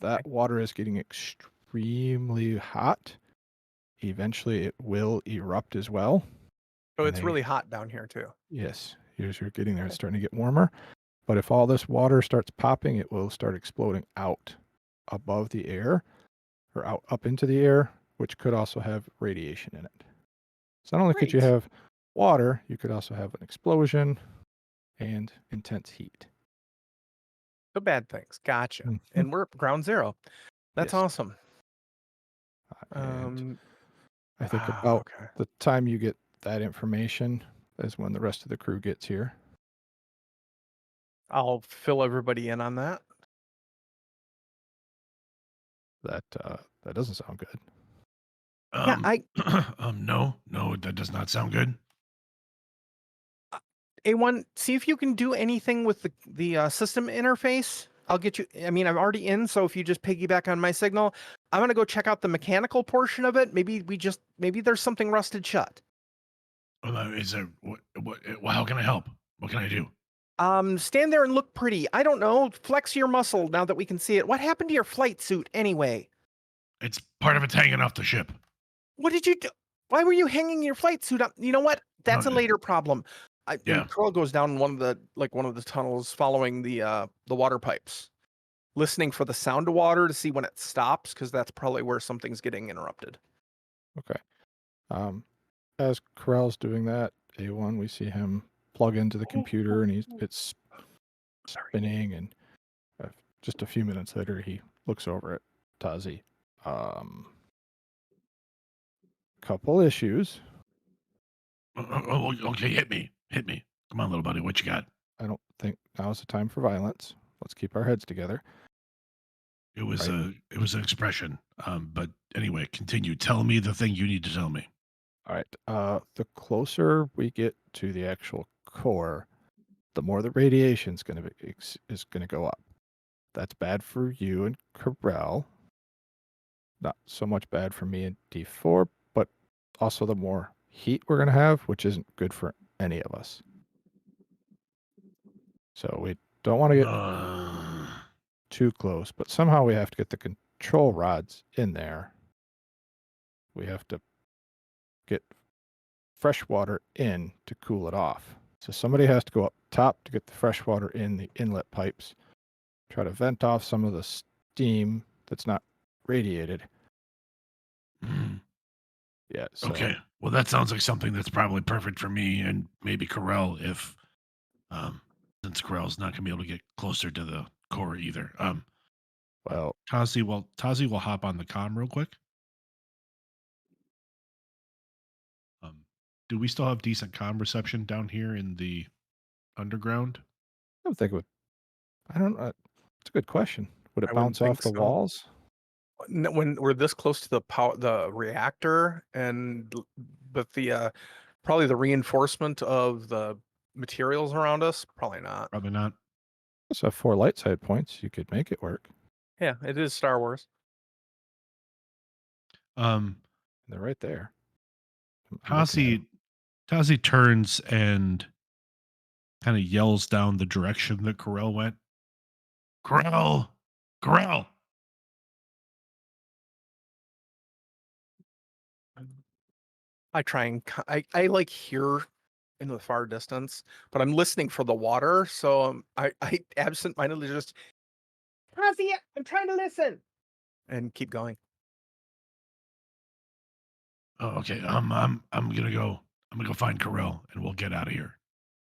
That water is getting extremely hot. Eventually, it will erupt as well. So And it's really hot down here too. Yes, as you're getting there, it's starting to get warmer. But if all this water starts popping, it will start exploding out above the air or out up into the air, which could also have radiation in it. So not only could you Great. have water, you could also have an explosion and intense heat. So bad things. Gotcha. Mhm. And we're at ground zero. That's Yes. awesome. And I think about okay. the time you get that information is when the rest of the crew gets here. I'll fill everybody in on that. That doesn't sound good. Yeah, No, that does not sound good. A1, see if you can do anything with the system interface. I'll get you. I mean, I'm already in, so if you just piggyback on my signal, I'm gonna go check out the mechanical portion of it. Maybe there's something rusted shut. Is there how can I help? What can I do? Stand there and look pretty. I don't know. Flex your muscle now that we can see it. What happened to your flight suit anyway? It's part of it's hanging off the ship. What did you do? Why were you hanging your flight suit up? You know what? No, That's a later problem. yeah. And Curl goes down one of the tunnels following the water pipes, listening for the sound of water to see when it stops, because that's probably where something's getting interrupted. Okay. As Corral's doing that, A1, we see him plug into the computer, and it's spinning. And uh, just a few minutes later, he looks over at Tazi. Couple issues. Okay, hit me. Come on, little buddy. What you got? I don't think now's the time for violence. Let's keep our heads together. It was Right. it was an expression. But anyway, continue. Tell me the thing you need to tell me. All right. The closer we get to the actual core, the more the radiation's going to is going to go up. That's bad for you and Corral. Not so much bad for me and D4, but also the more heat we're going to have, which isn't good for any of us. So we don't want to get too close, but somehow we have to get the control rods in there. We have to get fresh water in to cool it off. So somebody has to go up top to get the fresh water in the inlet pipes, try to vent off some of the steam that's not radiated. mm, Yeah, so okay. Well, that sounds like something that's probably perfect for me and maybe Corel if since Corel's not gonna be able to get closer to the core either. well, Tazi will hop on the comm real quick. Um, do we still have decent comm reception down here in the underground? I don't think it would. I don't know. It's a good question. Would it I wouldn't bounce off think the so. walls? When we're this close to the reactor, but probably the reinforcement of the materials around us, probably not. Probably not. So 4 light side points, you could make it work. Yeah, it is Star Wars. Um, They're right there. I'm looking at 'em. Tazi turns and kind of yells down the direction that Corel went. Corel, Corel. I try and I like hear in the far distance, but I'm listening for the water, so I absent-mindedly just, Kazi, I'm trying to listen, and keep going. Oh, okay. I'm gonna go. I'm gonna go find Corel, and we'll get out of here.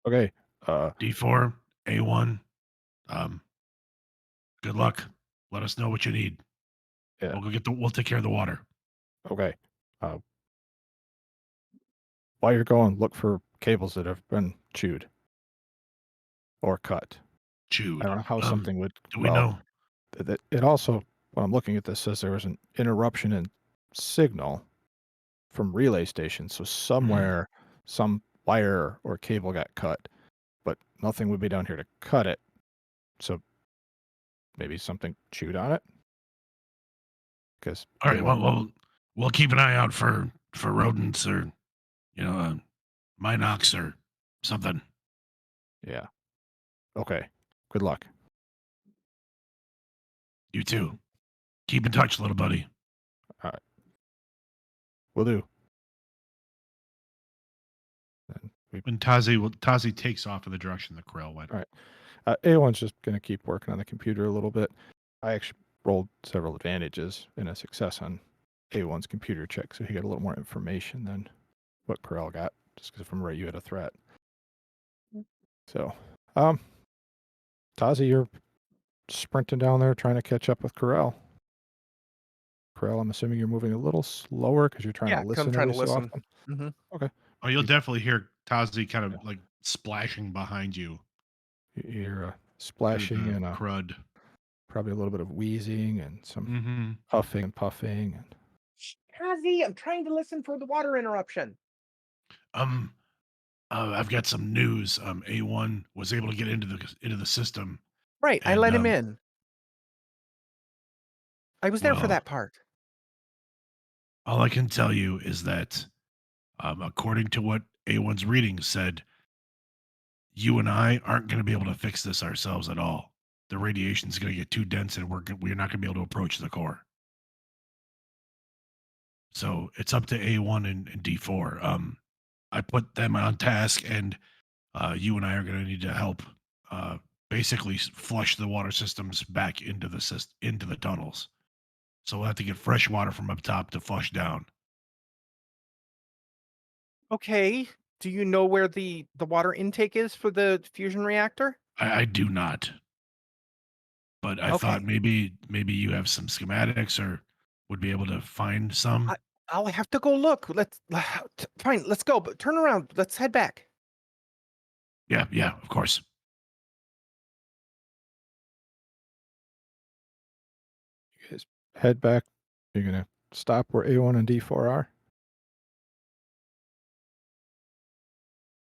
Okay. D4, A1. Um, good luck. Let us know what you need. Yeah. We'll take care of the water. Okay. Uh, while you're going, look for cables that have been chewed or cut. I Chewed. don't know how something would. Do we Well, know? it also, when I'm looking at this, says there was an interruption in signal from relay station. So somewhere, some wire or cable got cut, but nothing would be down here to cut it. So maybe something chewed on it. Because All right. We'll keep an eye out for rodents or Minox or something. yeah. Okay. Good luck. You too. Keep in touch, little buddy. All right. Will do. Then When Tazi takes off in the direction that Corel went. All right. A1's just going to keep working on the computer a little bit. I actually rolled several advantages and a success on A1's computer check, so he got a little more information than what Corel got, just because from where you had a threat. So, Tazi, you're sprinting down there trying to catch up with Corel. Corel, I'm assuming you're moving a little slower because you're trying Yeah, to 'cause I'm listen trying every to so listen. often. Mhm. Okay. Oh, you'll You- definitely hear Tazi kind of Yeah. like splashing behind you You hear through splashing the and crud. probably a little bit of wheezing and some Mm-hmm. huffing and puffing. And Kazi, I'm trying to listen for the water interruption. Um, I've got some news. A1 was able to get into the system, Right, I and let him in. I was there for Well, that part. all I can tell you is that, according to what A1's reading said, you and I aren't going to be able to fix this ourselves at all. The radiation's going to get too dense, and we're not going to be able to approach the core. So it's up to A1 and D4. I put them on task, and you and I are going to need to help. Uh, Basically, flush the water systems back into into the tunnels. So we'll have to get fresh water from up top to flush down. Okay. Do you know where the water intake is for the fusion reactor? I do not, but I thought Okay. maybe you have some schematics or would be able to find some. I'll have to go look. Fine. Let's go. But turn around. Let's head back. Yeah, yeah, of course. You guys head back. You're gonna stop where A1 and D4 are.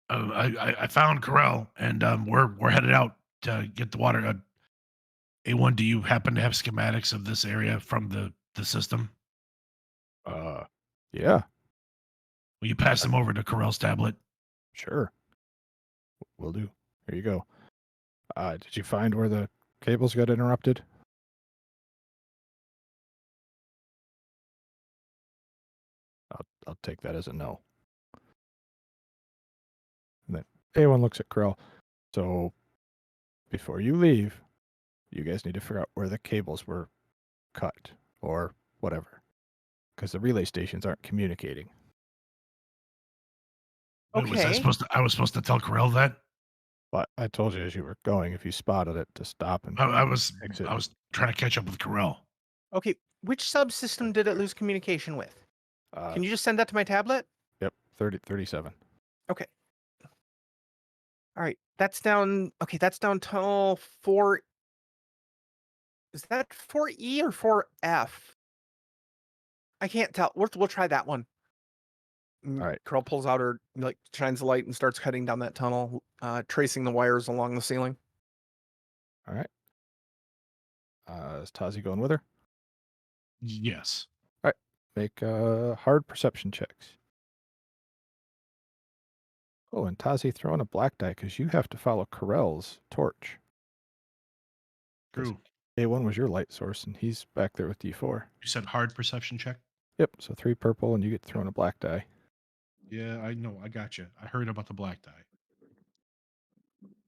I found Corel, and we're headed out to get the water. A1, do you happen to have schematics of this area from the system? Yeah, Will you pass them over to Corel's tablet? sure. Will do. Here you go. Did you find where the cables got interrupted? I'll take that as a no. And then A1 looks at Krell. So before you leave, you guys need to figure out where the cables were cut or whatever, because the relay stations aren't communicating. Wait, was I Okay. supposed to? I was supposed to tell Corel that. But I told you as you were going, if you spotted it, to stop and I was fix it. I was trying to catch up with Corel. Okay. Which subsystem did it lose communication with? Uh, Can you just send that to my tablet? Yep, 37. Okay. All right. That's down. Okay. That's down tunnel 4. Is that 4E or 4F? I can't tell. We'll try that one. All right. Carl pulls out her, shines the light and starts cutting down that tunnel, tracing the wires along the ceiling. All right. Is Tazi going with her? Yes. All right. Make hard perception checks. Oh, and Tazi throwing a black die because you have to follow Corell's torch. 'Cause True. A1 was your light source, and he's back there with D4. You said hard perception check. Yep. So 3 purple, and you get thrown a black die. Yeah, I know. I got you. I heard about the black die.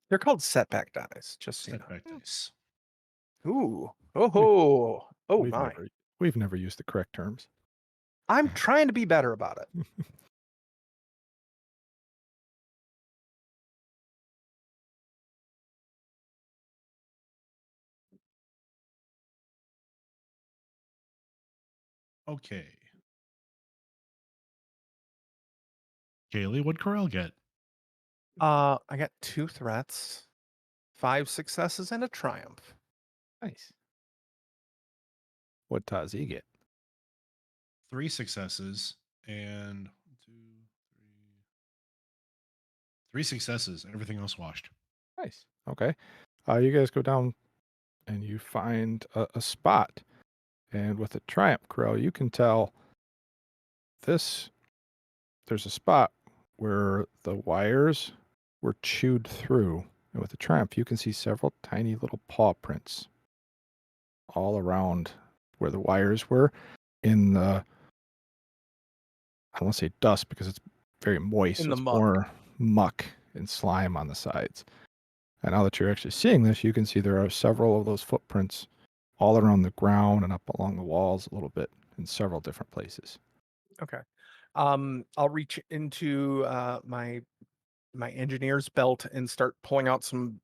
They're called setback dice, just so you know. Setback dice. Ooh. Oh, oh We've my. never used the correct terms. I'm trying to be better about it. Okay. Kaylee, what'd Corel get? I got 2 threats, 5 successes, and a triumph. Nice. What'd Tazi get? 3 successes and 1, 2, 3. 3 successes. Everything else washed. Nice. Okay. You guys go down and you find a spot. And with the Triumph Corel, you can tell there's a spot where the wires were chewed through. And with the Triumph, you can see several tiny little paw prints all around where the wires were in the, I don't want to say dust because it's very moist. In So the it's muck. more muck and slime on the sides. And now that you're actually seeing this, you can see there are several of those footprints all around the ground and up along the walls a little bit in several different places. Okay. I'll reach into my engineer's belt and start pulling out some,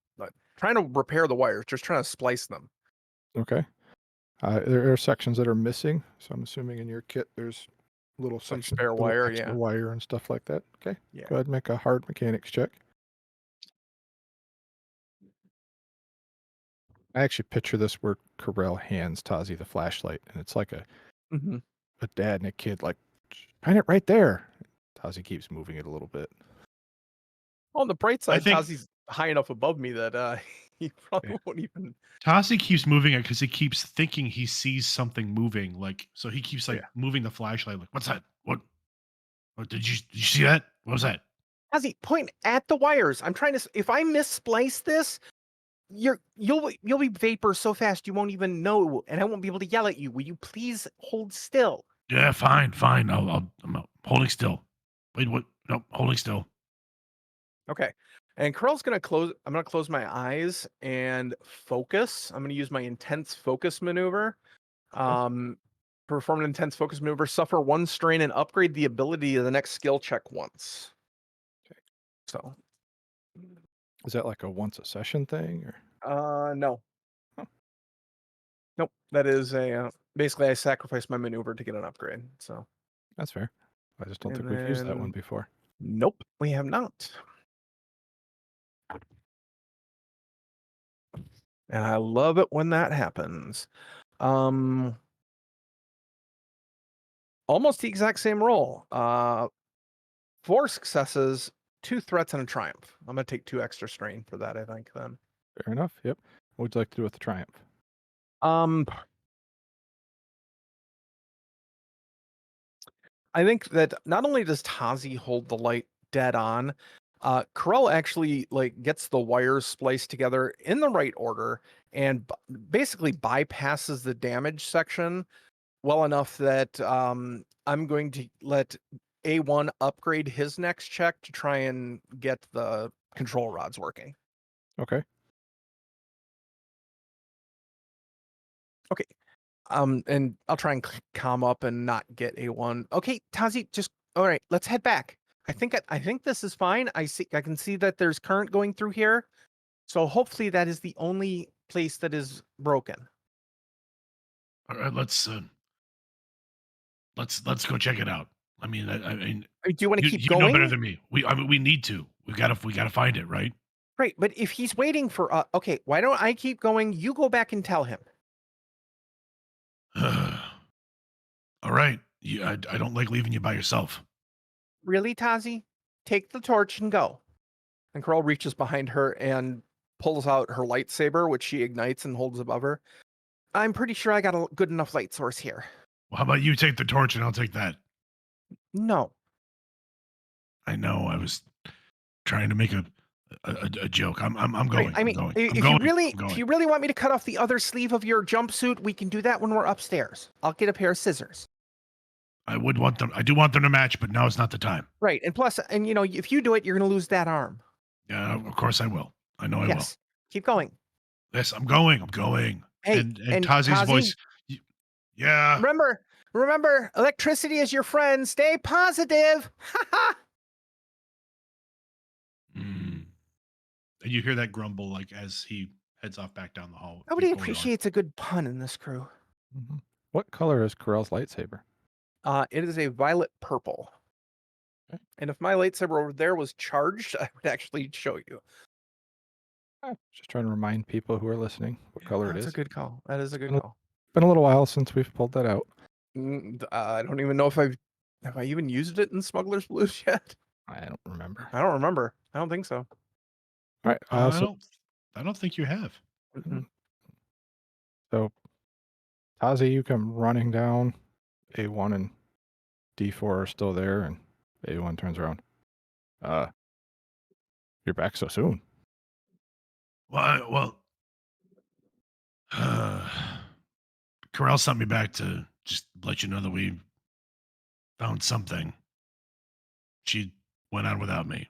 trying to repair the wires, just trying to splice them. Okay. There are sections that are missing, so I'm assuming in your kit there's little Some section, spare little wire, extra yeah. wire and stuff like that. Okay. Yeah. Go ahead and make a hard mechanics check. I actually picture this where Corel hands Tazi the flashlight, and it's like a Mm-hmm. dad and a kid, like, shine it right there. Tazi keeps moving it a little bit. On the bright I side, think- Tazi's high enough above me that He probably Yeah. won't even. Tasi keeps moving it because he keeps thinking he sees something moving. Like, so he keeps like Yeah. moving the flashlight. Like, what's that? What did you see that? What was that? Ozzy, point at the wires. I'm trying to. If I missplice this, you'll be vapor so fast you won't even know, and I won't be able to yell at you. Will you please hold still? Yeah, fine. I'm holding still. Wait, what? No, holding still. Okay. And Carl's gonna close. I'm gonna close my eyes and focus. I'm gonna use my intense focus maneuver. Um, perform an intense focus maneuver, suffer 1 strain, and upgrade the ability of the next skill check once. Okay. So, Is that like a once a session thing or? no, Huh, nope. That is a basically I sacrifice my maneuver to get an upgrade. So, that's fair. I just don't and think we've used that one then before. nope, we have not. And I love it when that happens. Um, almost the exact same roll. 4 successes, 2 threats, and a triumph. I'm gonna take 2 extra strain for that, I think, then. Fair enough. Yep. What would you like to do with the triumph? Um, I think that not only does Tazi hold the light dead on, Corell actually like gets the wires spliced together in the right order and basically bypasses the damage section well enough that I'm going to let A1 upgrade his next check to try and get the control rods working. Okay. Okay. And I'll try and calm up and not get A1. Okay, Tazi, just all right. Let's head back. I think this is fine. I can see that there's current going through here, so hopefully that is the only place that is broken. All right, let's go check it out. I mean, Do you want to keep you know better going? than me. We need to. We gotta find it, right? Great, but if he's waiting for okay, why don't I keep going? You go back and tell him. All right. I don't like leaving you by yourself. Really, Tazi? Take the torch and go. And Carl reaches behind her and pulls out her lightsaber, which she ignites and holds above her. I'm pretty sure I got a good enough light source here. Well, how about you take the torch and I'll take that? No. I know. I was trying to make a joke. I'm Right. going. I I'm mean, going. I'm if you going. really I'm if going. you really want me to cut off the other sleeve of your jumpsuit, we can do that when we're upstairs. I'll get a pair of scissors. I would want them. I do want them to match, but now it's not the time. Right. And plus, and you know, if you do it, you're going to lose that arm. Yeah, of course I will. I know I will. Yes. Keep going. Yes, I'm going. I'm going. Hey, And and Tazi's Tazi, voice. Yeah. remember, electricity is your friend. Stay positive. Ha ha. Mm. And you hear that grumble like as he heads off back down the hall, the Nobody corridor. appreciates a good pun in this crew. Mm-hmm. What color is Corell's lightsaber? It is a violet purple. Okay. And if my lightsaber over there was charged, I would actually show you. Just trying to remind people who are listening what color it That's a is. good call. That is a good been a- call. Been a little while since we've pulled that out. I don't even know if have I even used it in Smuggler's Blues yet. I don't remember. I don't remember. I don't think so. All right. I don't think you have. Mm-mm. So Tazi, you come running down. A1 and D4 are still there, and A1 turns around. You're back so soon. Well, Corral sent me back to just let you know that we found something. She went on without me.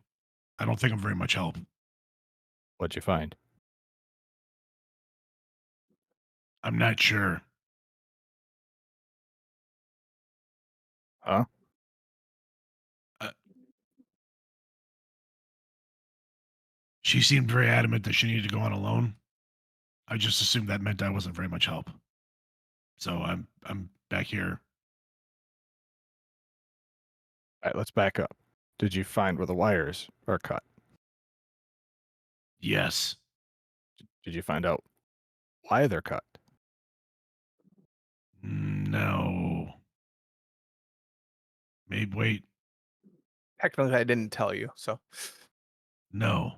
I don't think I'm very much help. What'd you find? I'm not sure. Huh? Uh, she seemed very adamant that she needed to go on alone. I just assumed that meant I wasn't very much help. So I'm back here. All right, let's back up. Did you find where the wires are cut? Yes. Did you find out why they're cut? No. Maybe wait. Technically, I didn't tell you. So No.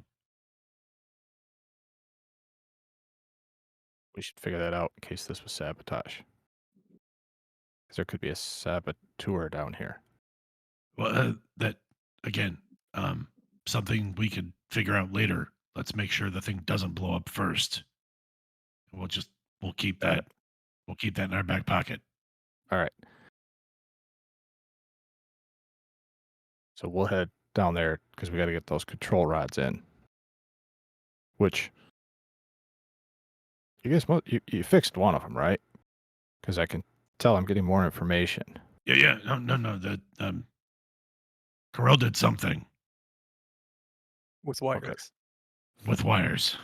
We should figure that out in case this was sabotage. Because there could be a saboteur down here. Well, that again, something we could figure out later. Let's make sure the thing doesn't blow up first. We'll just we'll keep Got that it. we'll keep that in our back pocket. All right. So we'll head down there because we got to get those control rods in. Which you guys, you fixed one of them, right? Because I can tell I'm getting more information. Yeah. No. That Carell did something with Okay. wires. with wires.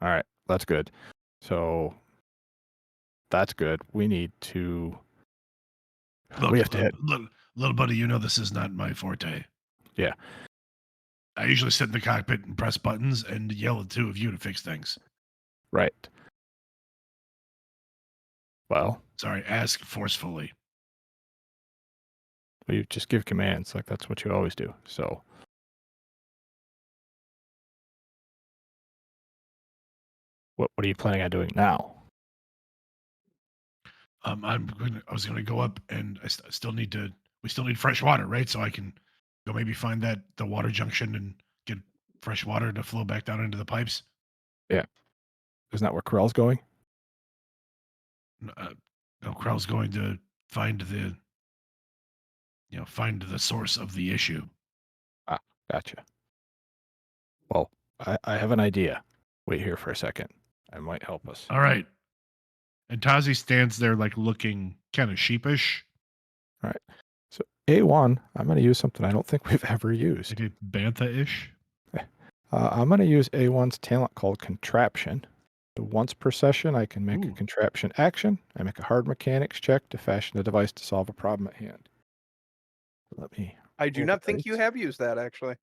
All right, that's good. So that's good. We need to. Look, We have to head. little buddy, you know this is not my forte. Yeah. I usually sit in the cockpit and press buttons and yell at two of you to fix things. Right. Well, Sorry, ask forcefully. you just give commands like that's what you always do. So. What are you planning on doing now? I was gonna go up and still need to. We still need fresh water, right? So I can go maybe find the water junction and get fresh water to flow back down into the pipes. Yeah. Isn't that where Corell's going? No, Krell's going to find find the source of the issue. Ah, gotcha. Well, I have an idea. Wait here for a second. I might help us. All right. And Tazi stands there like looking kind of sheepish. All right. So A1, I'm going to use something I don't think we've ever used. Maybe bantha-ish. I'm going to use A1's talent called Contraption. So once per session, I can make a Ooh. contraption action. I make a hard mechanics check to fashion a device to solve a problem at hand. Let me. I do roll not the think you dice. have used that actually.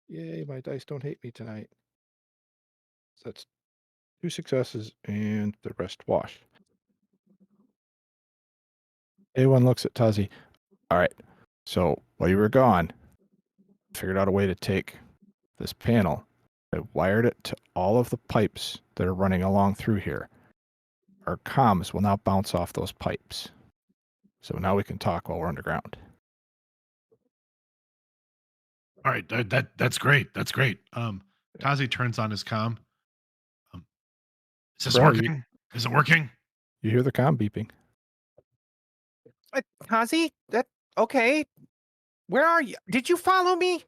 Yay, my dice don't hate me tonight. So that's 2 successes and the rest wash. A1 looks at Tazi. All right. So while you were gone, figured out a way to take this panel. I wired it to all of the pipes that are running along through here. Our comms will now bounce off those pipes. So now we can talk while we're underground. All right, that's great. That's great. Tazi turns on his comm. Is this Corell, working? Is it working? you hear the comm beeping. Kazi, that okay? Where are you? Did you follow me?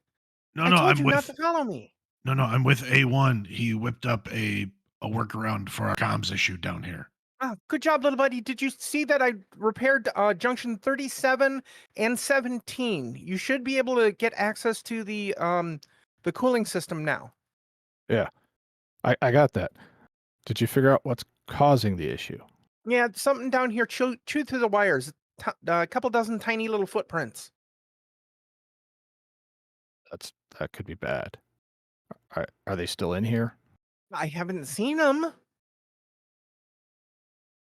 No, I no, told I'm you not with to follow me. no, I'm with A1. He whipped up a workaround for our comms issue down here. Oh, good job, little buddy. Did you see that I repaired junction 37 and 17? You should be able to get access to the cooling system now. Yeah, I got that. Did you figure out what's causing the issue? Yeah, something down here chewed through the wires. A couple dozen tiny little footprints. That could be bad. Are they still in here? I haven't seen them.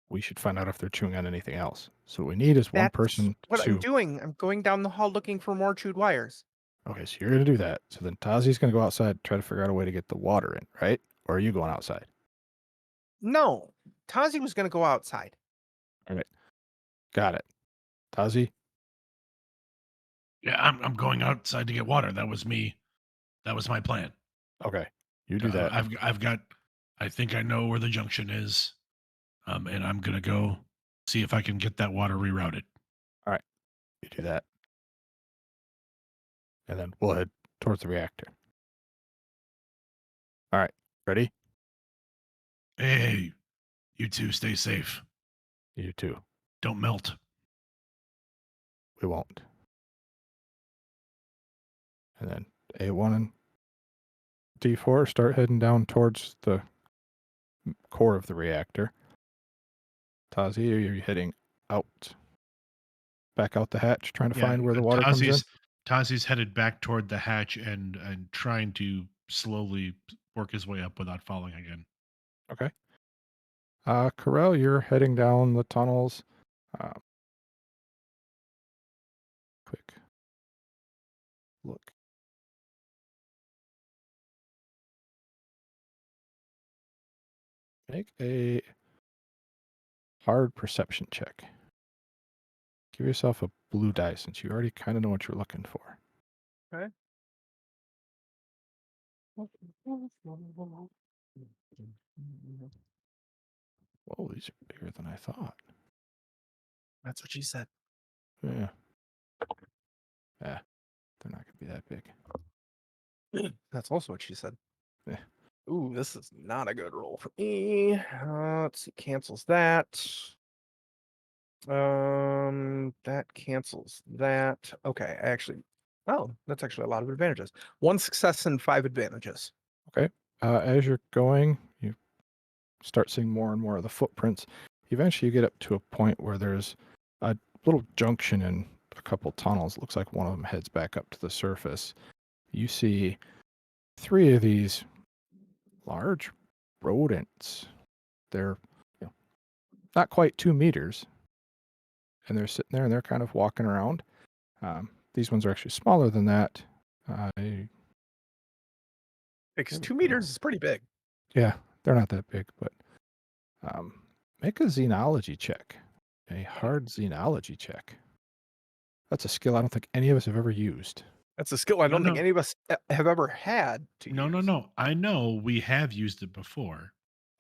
We should find out if they're chewing on anything else. So what we need is one That's person what I'm to. doing. I'm going down the hall looking for more chewed wires. Okay, so you're going to do that. So then Tazi's going to go outside and try to figure out a way to get the water in, right? Or are you going outside? No, Tazi was going to go outside. All right. Got it. Tazi? Yeah, I'm going outside to get water. That was me. That was my plan. Okay. You do that. I've got. I think I know where the junction is, and I'm gonna go see if I can get that water rerouted. All right. You do that. And then we'll head towards the reactor. All right. Ready? Hey, you two, stay safe. You too. Don't melt. We won't. And then A1 and D4 start heading down towards the core of the reactor. Tazi, are you heading out? Back out the hatch, trying to find where the water comes in? Tazi's headed back toward the hatch and trying to slowly work his way up without falling again. Okay. Corell, you're heading down the tunnels. Quick look. Make a hard perception check. Give yourself a blue die since you already kind of know what you're looking for. Okay. Whoa, these are bigger than I thought. That's what she said. Yeah. Yeah. They're not going to be that big. That's also what she said. Yeah. Ooh, this is not a good roll for me. Let's see, cancels that. That cancels that. Okay, that's actually a lot of advantages. 1 success and 5 advantages. Okay. As you're going, you start seeing more and more of the footprints. Eventually, you get up to a point where there's a little junction and a couple tunnels. It looks like one of them heads back up to the surface. You see 3 of these large rodents. They're not quite 2 meters, and they're sitting there and they're kind of walking around. These ones are actually smaller than that. Because There we 2 go. meters is pretty big. Yeah, they're not that big, but make a xenology check. A hard xenology check. That's a skill I don't think any of us have ever used. That's a skill I No, don't think no. any of us have ever had to No, no, use. no. I know we have used it before.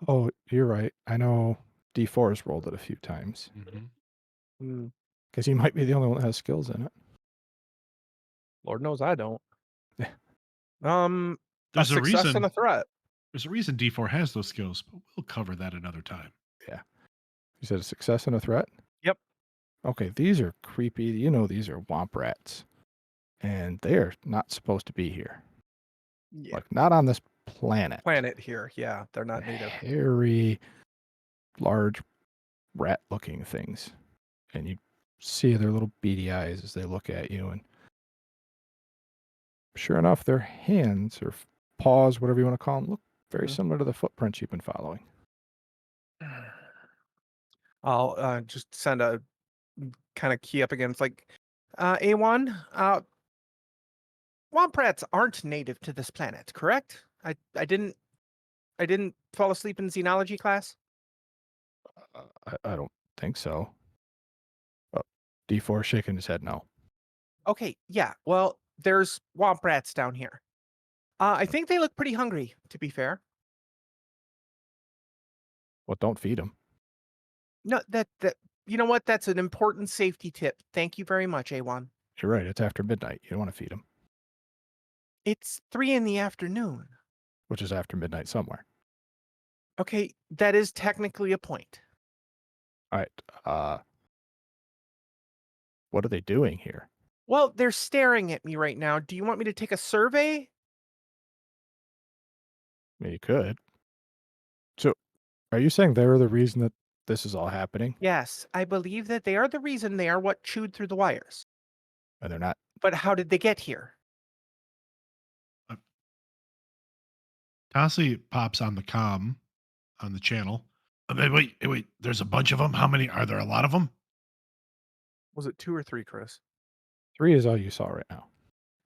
Oh, you're right. I know D4's rolled it a few times. Hmm, Because you might be the only one that has skills in it. Lord knows I don't. Yeah. A There's a success and reason. a threat. There's a reason D4 has those skills, but we'll cover that another time. Yeah. You said a success and a threat? Yep. Okay, these are creepy. You know these are womp rats. And they're not supposed to be here. Yeah. Like, not on this planet. Planet here. Yeah, they're not native. Hairy, large, rat-looking things. And you see their little beady eyes as they look at you. And sure enough, their hands or paws, whatever you want to call them, look very Mhm. similar to the footprints you've been following. I'll just send a kind of key up again. It's like, A1, Womp rats aren't native to this planet, correct? I didn't fall asleep in xenology class. I don't think so. D4 shaking his head no. Okay, yeah. Well, there's womp rats down here. I think they look pretty hungry, to be fair. Well, don't feed them. No, that you know what? That's an important safety tip. Thank you very much, A1. You're right. It's after midnight. You don't want to feed them, It's 3 in the afternoon. which is after midnight somewhere. Okay, that is technically a point. All right. What are they doing here? Well, they're staring at me right now. Do you want me to take a survey? I mean, you could. So, are you saying they're the reason that this is all happening? Yes, I believe that they are the reason they are what chewed through the wires. And they're not? But how did they get here? Tassi pops on the comm on the channel. Wait. There's a bunch of them. How many? Are there a lot of them? Was it 2 or 3, Chris? 3 is all you saw right now.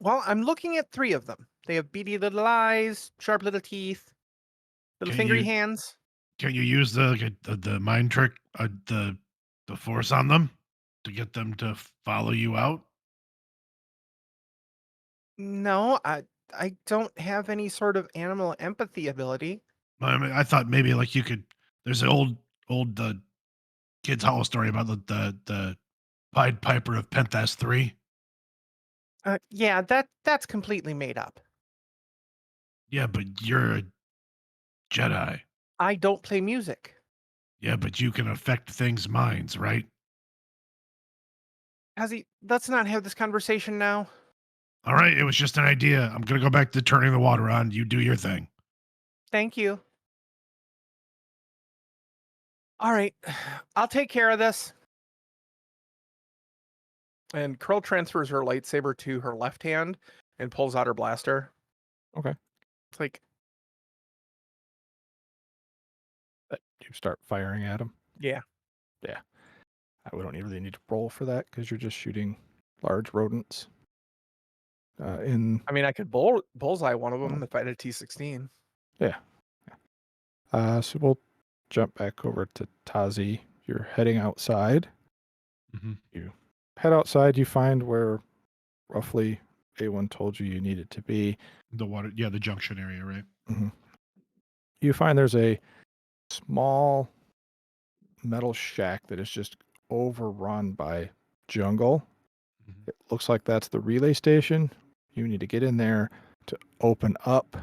Well, I'm looking at 3 of them. They have beady little eyes, sharp little teeth, little Can fingery you hands. can you use the mind trick, the force on them to get them to follow you out? No, I don't have any sort of animal empathy ability. I mean, I thought maybe like you could. There's an old kids hollow story about the Pied Piper of Penthas 3. Yeah, that's completely made up. Yeah, but you're a Jedi. I don't play music. Yeah, but you can affect things' minds, right? Let's not have this conversation now. All right, it was just an idea. I'm gonna go back to turning the water on. You do your thing. Thank you. All right, I'll take care of this. And Curl transfers her lightsaber to her left hand and pulls out her blaster. Okay. It's like, You start firing at them. yeah. Yeah. We don't really need to roll for that because you're just shooting large rodents. I mean, I could bullseye one of them if I had a T16. Yeah. So we'll jump back over to Tazi. You're heading outside. Hmm. You head outside. You find where roughly A1 told you you needed to be. The water, yeah, the junction area, right? Mhm. You find there's a small metal shack that is just overrun by jungle. Mhm. It looks like that's the relay station. You need to get in there to open up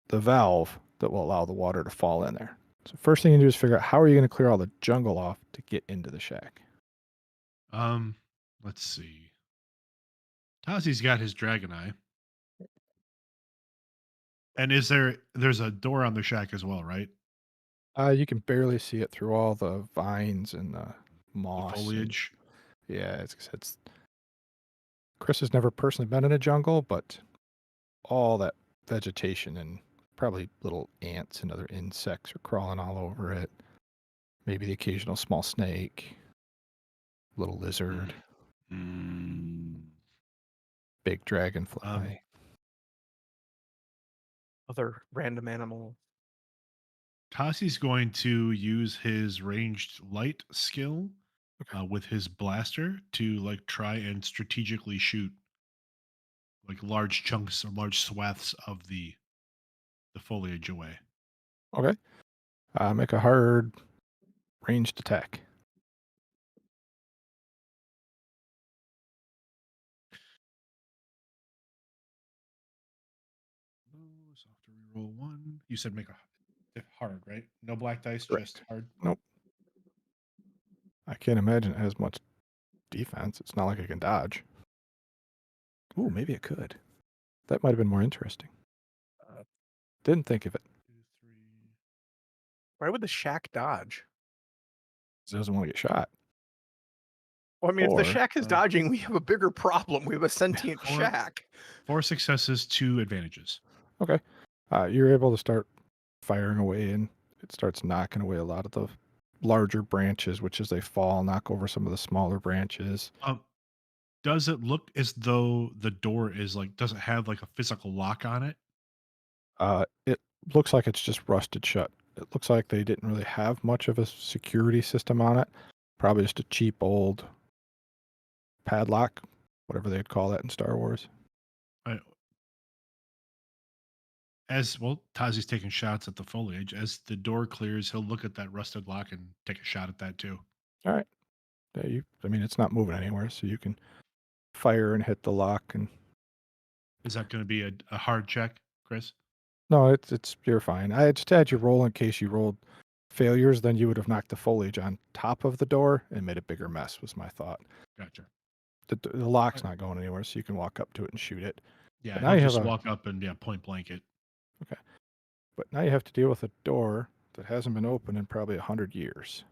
the valve that will allow the water to fall in there. So first thing you do is figure out how are you going to clear all the jungle off to get into the shack. Um, let's see. Tazi's got his dragon eye, and there's a door on the shack as well, right? You can barely see it through all the vines and the The moss and foliage. yeah, it's Chris has never personally been in a jungle, but all that vegetation and probably little ants and other insects are crawling all over it. Maybe the occasional small snake, little Mm. lizard, Mm. big Um, dragonfly. Other random animal. Tazi's going to use his ranged light skill Okay. with his blaster to like try and strategically shoot like large chunks or large swaths of the foliage away. Okay. Make a hard ranged attack. Oh, so I have to reroll one. You said make a hard, right? No black dice, just Correct. hard. Nope. I can't imagine it has much defense. It's not like it can dodge. Ooh, maybe it could. That might have been more interesting. Uh, Didn't think of it. 2, 3. Why would the shack dodge? 'Cause it doesn't want to get shot. Well, I mean, if the Or shack is dodging, we have a bigger problem. We have a sentient Four shack. 4 successes, 2 advantages. okay, you're able to start firing away, and it starts knocking away a lot of the larger branches, which as they fall, knock over some of the smaller branches. Um, does it look as though the door is like does it have like a physical lock on it? It looks like it's just rusted shut. It looks like they didn't really have much of a security system on it. Probably just a cheap old padlock, whatever they'd call that in Star Wars. I, as well, Tazi's taking shots at the foliage. As the door clears, he'll look at that rusted lock and take a shot at that too. All right. I mean, it's not moving anywhere, so you can fire and hit the lock. And Is that going to be a hard check, Chris? no, it's you're fine. I just had you roll in case you rolled failures, then you would have knocked the foliage on top of the door and made a bigger mess. Was my thought. Gotcha. The lock's not going anywhere, so you can walk up to it and shoot it. But Yeah, now he'll you have just a walk up and point blank it. okay. But now you have to deal with a door that hasn't been opened in probably 100 years.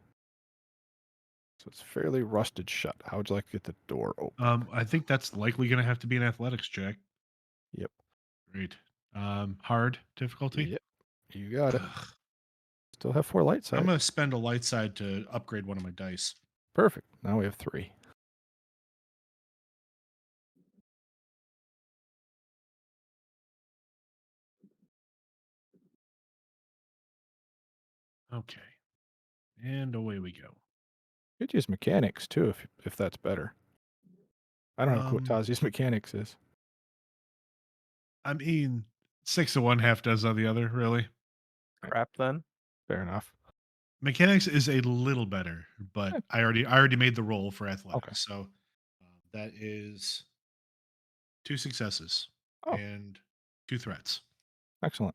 So it's fairly rusted shut. How would you like to get the door open? I think that's likely going to have to be an athletics check. Yep. Great. Hard difficulty. Yep. You got it. Ugh. Still have 4 light I'm side. going to spend a light side to upgrade one of my dice. Perfect. Now we have 3. Okay, and away we go. You could use mechanics too if that's better. I don't know what Um, Tazi's mechanics is. I mean, 6 of one, half dozen of the other. Really, Crap, then. Fair enough. mechanics is a little better, but Eh, I already made the roll for okay. athletics, so that is 2 successes Oh, and 2 threats. excellent.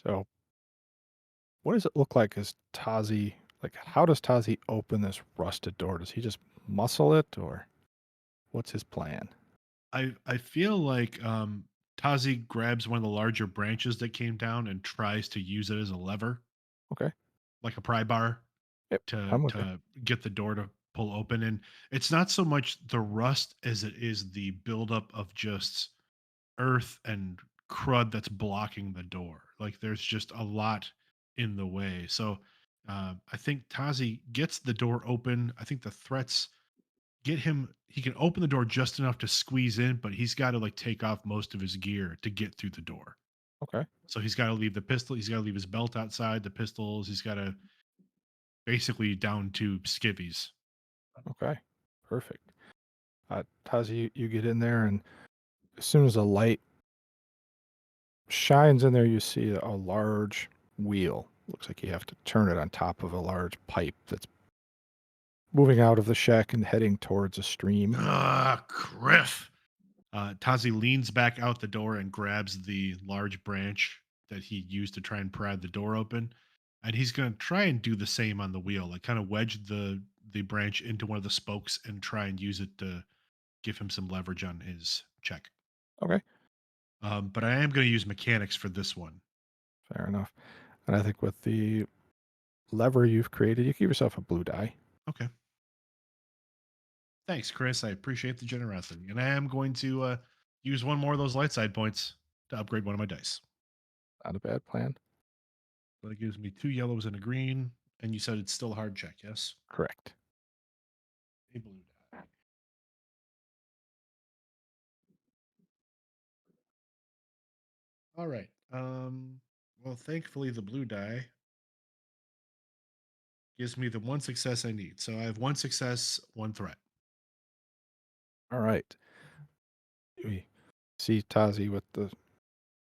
So what does it look like as Tazi like how does Tazi open this rusted door? Does he just muscle it or what's his plan? I feel like Tazi grabs one of the larger branches that came down and tries to use it as a lever, Okay. like a pry bar, Yep. to I'm with you. get the door to pull open. And it's not so much the rust as it is the buildup of just earth and crud that's blocking the door. Like there's just a lot in the way. So I think Tazi gets the door open. I think the threats get him. He can open the door just enough to squeeze in, but he's got to like take off most of his gear to get through the door. Okay. So he's got to leave the pistol. He's got to leave his belt outside, the pistols. He's got to basically down to skivvies. Okay. Perfect. Tazi, you get in there, and as soon as the light shines in there, you see a large wheel. Looks like you have to turn it on top of a large pipe that's moving out of the shack and heading towards a stream. Ah, Griff. Tazi leans back out the door and grabs the large branch that he used to try and pry the door open. And he's going to try and do the same on the wheel, like kind of wedge the branch into one of the spokes and try and use it to give him some leverage on his check. Okay. But I am going to use mechanics for this one. Fair enough. And I think with the lever you've created, you give yourself a blue die. Okay. Thanks, Chris. I appreciate the generosity. And I am going to use one more of those light side points to upgrade one of my dice. Not a bad plan. So that gives me 2 yellows and a green. And you said it's still a hard check, yes? Correct. A blue die. All right. Well, thankfully the blue die gives me the one success I need. So I have one success, one threat. All right. We see Tazi with the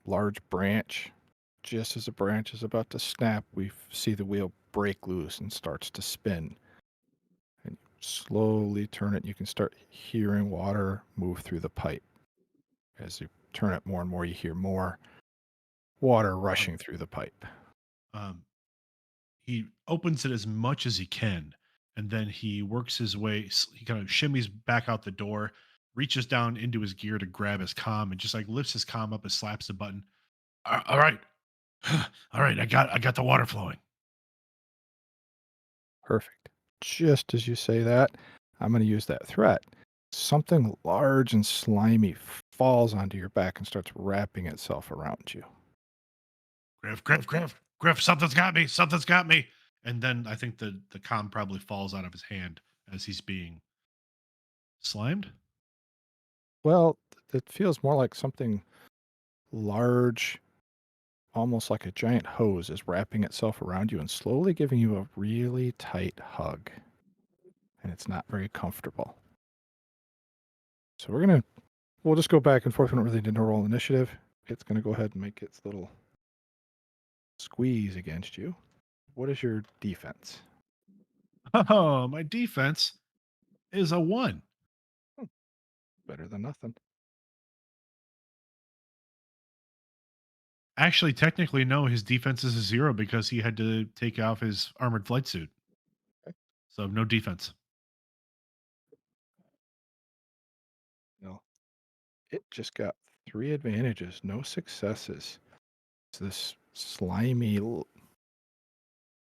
large branch. Just as the branch is about to snap, we see the wheel break loose and starts to spin. And you slowly turn it. You can start hearing water move through the pipe. As you turn it more and more, you hear more water Um, rushing through the pipe. um, he opens it as much as he can, and then he works his way. He kind of shimmies back out the door, reaches down into his gear to grab his comm, and just like lifts his comm up and slaps the button. All right, all right. I got the water flowing. Perfect. Just as you say that, I'm going to use that threat. Something large and slimy falls onto your back and starts wrapping itself around you. Griff, something's got me. Something's got me. And then I think the comm probably falls out of his hand as he's being slimed. Well, it feels more like something large, almost like a giant hose, is wrapping itself around you and slowly giving you a really tight hug. And it's not very comfortable. So we'll just go back and forth. We don't really need to roll initiative. It's going to go ahead and make its little squeeze against you. What is your defense? Oh, my defense is a 1. Better than nothing. Actually, technically, no. His defense is a 0 because he had to take off his armored flight suit. Okay. So no defense. No. It just got 3 advantages, no successes. So this slimy,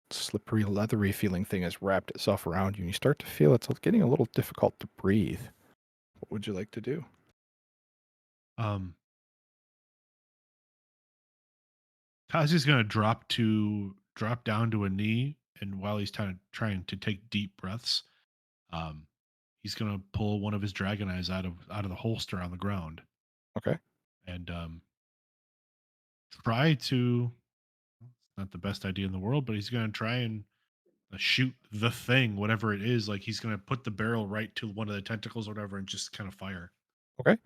slippery, leathery feeling thing has wrapped itself around you, and you start to feel it's getting a little difficult to breathe. What would you like to do? Um, Kazi's gonna drop down to a knee, and while he's trying to take deep breaths, um, he's gonna pull one of his dragon eyes out of the holster on the ground Okay. and try to. Not the best idea in the world, but he's gonna try and shoot the thing, whatever it is. Like he's gonna put the barrel right to one of the tentacles or whatever, and just kind of fire. Okay.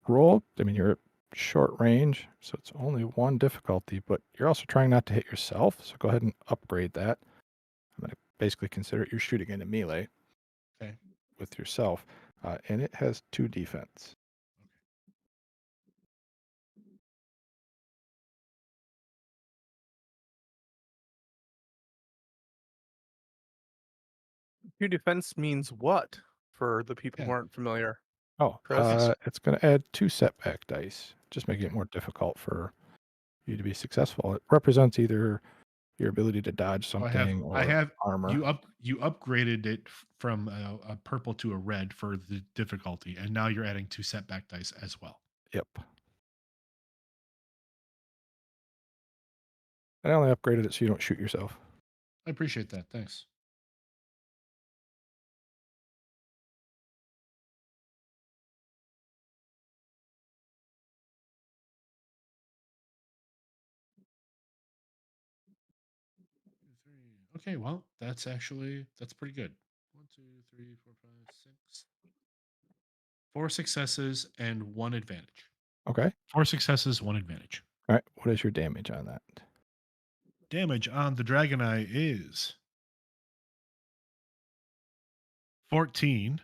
Roll. I mean, you're at short range, so it's only 1 difficulty, but you're also trying not to hit yourself, so go ahead and upgrade that. I'm going to basically consider it you're shooting into melee Okay. with yourself, and it has 2 defense. 2 defense means what for the people who Yeah. aren't familiar? Oh, Chris? it's going to add 2 setback dice, just making it Okay. more difficult for you to be successful. It represents either your ability to dodge So something I or have armor. you upgraded it from a purple to a red for the difficulty, and now you're adding 2 setback dice as well. Yep. I only upgraded it so you don't shoot yourself. I appreciate that. Thanks. Okay, well, that's pretty good. 1, 2, 3, 4, 5, 6. 4 successes and 1 advantage. Okay. 4 successes, 1 advantage. All right. What is your damage on that? Damage on the Dragon Eye is 14.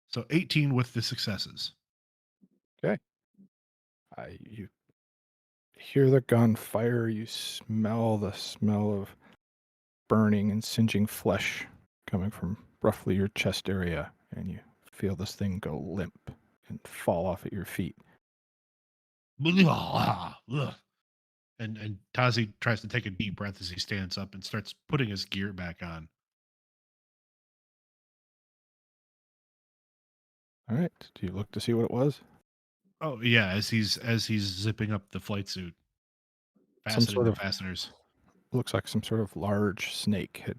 So 18 with the successes. You hear the gun fire. You smell the smell of burning and singeing flesh coming from roughly your chest area, and you feel this thing go limp and fall off at your feet. And Tazi tries to take a deep breath as he stands up and starts putting his gear back on. All right. Do you look to see what it was? Oh yeah, as he's zipping up the flight suit, Some fastening sort the of fasteners. looks like some sort of large snake had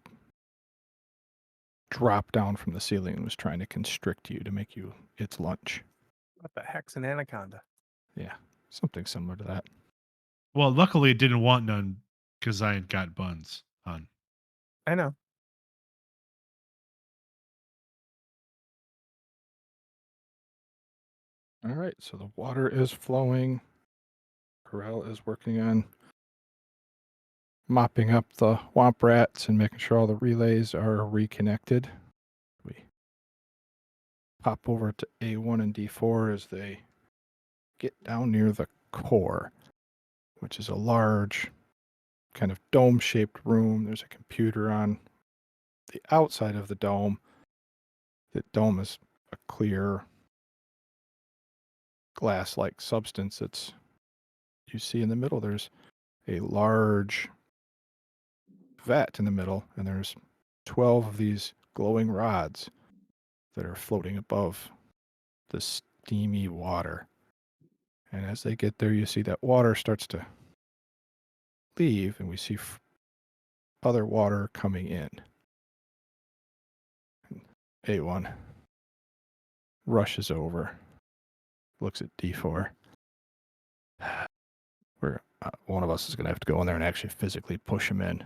dropped down from the ceiling and was trying to constrict you to make you its lunch. What the heck's an anaconda? Yeah, something similar to that. Well, luckily it didn't want none because I ain't got buns on. I know. All right, so the water is flowing. Corral is working on mopping up the womp rats and making sure all the relays are reconnected. We pop over to A1 and D4 as they get down near the core, which is a large kind of dome-shaped room. There's a computer on the outside of the dome. The dome is a clear glass-like substance that's you see in the middle. There's a large vat in the middle, and there's 12 of these glowing rods that are floating above the steamy water. And as they get there, you see that water starts to leave, and we see other water coming in. A1 rushes over, looks at D4. One of us is going to have to go in there and actually physically push him in.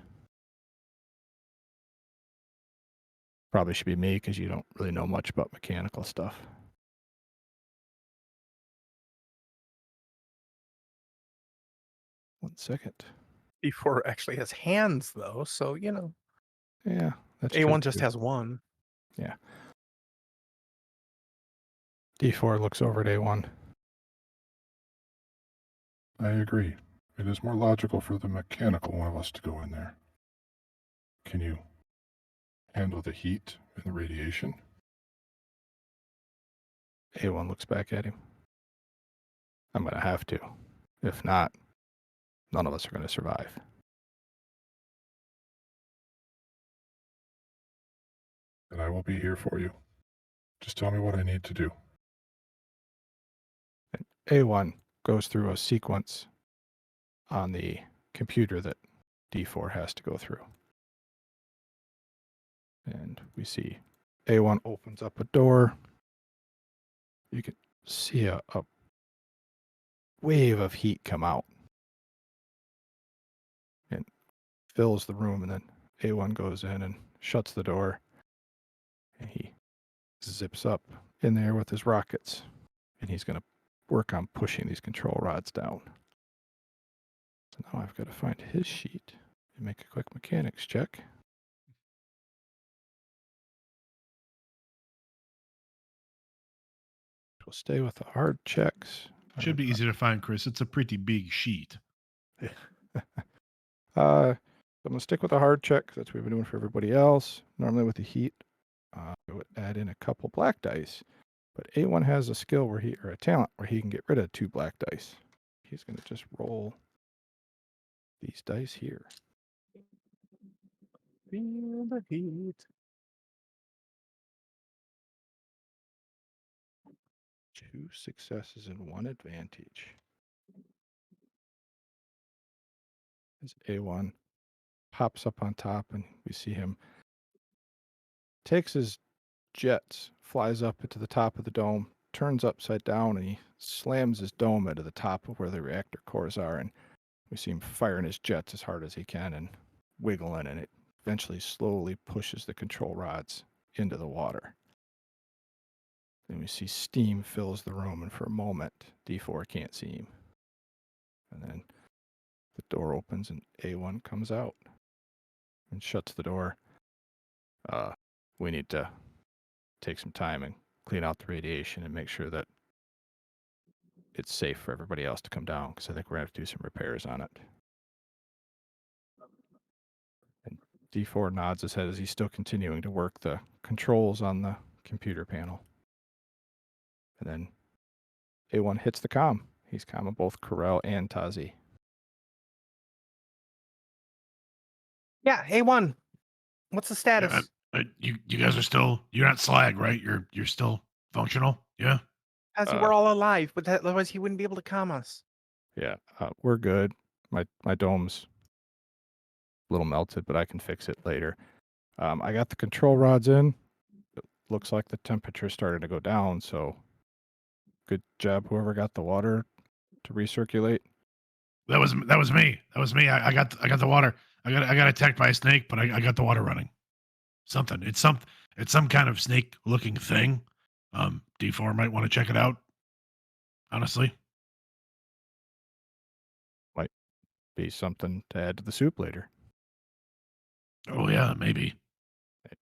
Probably should be me because you don't really know much about mechanical stuff. One second. E4 actually has hands though, so Yeah, that's A1 true. just too. has one. Yeah. D4 looks over at A1. I agree. It is more logical for the mechanical one of us to go in there. Can you handle the heat and the radiation? A1 looks back at him. I'm going to have to. If not, none of us are going to survive. And I will be here for you. Just tell me what I need to do. And A1 goes through a sequence on the computer that D4 has to go through. And we see A1 opens up a door. You can see a wave of heat come out and fills the room. And then A1 goes in and shuts the door. And he zips up in there with his rockets. And he's going to work on pushing these control rods down. So now I've got to find his sheet and make a quick mechanics check. We'll stay with the hard checks. Should be easy to find, Chris. It's a pretty big sheet. I'm going to stick with the hard check. That's what we've been doing for everybody else. Normally with the heat, I would add in a couple black dice. But A1 has a skill or a talent where he can get rid of 2 black dice. He's going to just roll these dice here. Feel the heat. 2 successes and 1 advantage. As A1 pops up on top, and we see him takes his jets, flies up into the top of the dome, turns upside down, and he slams his dome into the top of where the reactor cores are. And we see him firing his jets as hard as he can and wiggling, and it eventually slowly pushes the control rods into the water. Then we see steam fills the room, and for a moment, D4 can't see him. And then the door opens, and A1 comes out and shuts the door. We need to take some time and clean out the radiation and make sure that it's safe for everybody else to come down, because I think we're going to have to do some repairs on it. And D4 nods his head as he's still continuing to work the controls on the computer panel. And then A1 hits the comm. He's comming both Corel and Tazi. Yeah, A1. What's the Yeah, status? you guys are still, you're not slag, right? You're still functional. Yeah. As Uh, we're all alive, but otherwise he wouldn't be able to calm us. Yeah, we're good. My dome's a little melted, but I can fix it later. I got the control rods in. It looks like the temperature's starting to go down, so good job whoever got the water to recirculate. That was me. That was me. I got the water. I got attacked by a snake, but I got the water running. Something. It's some kind of snake looking thing. D4 might want to check it out. Honestly. Might be something to add to the soup later. Oh yeah, maybe.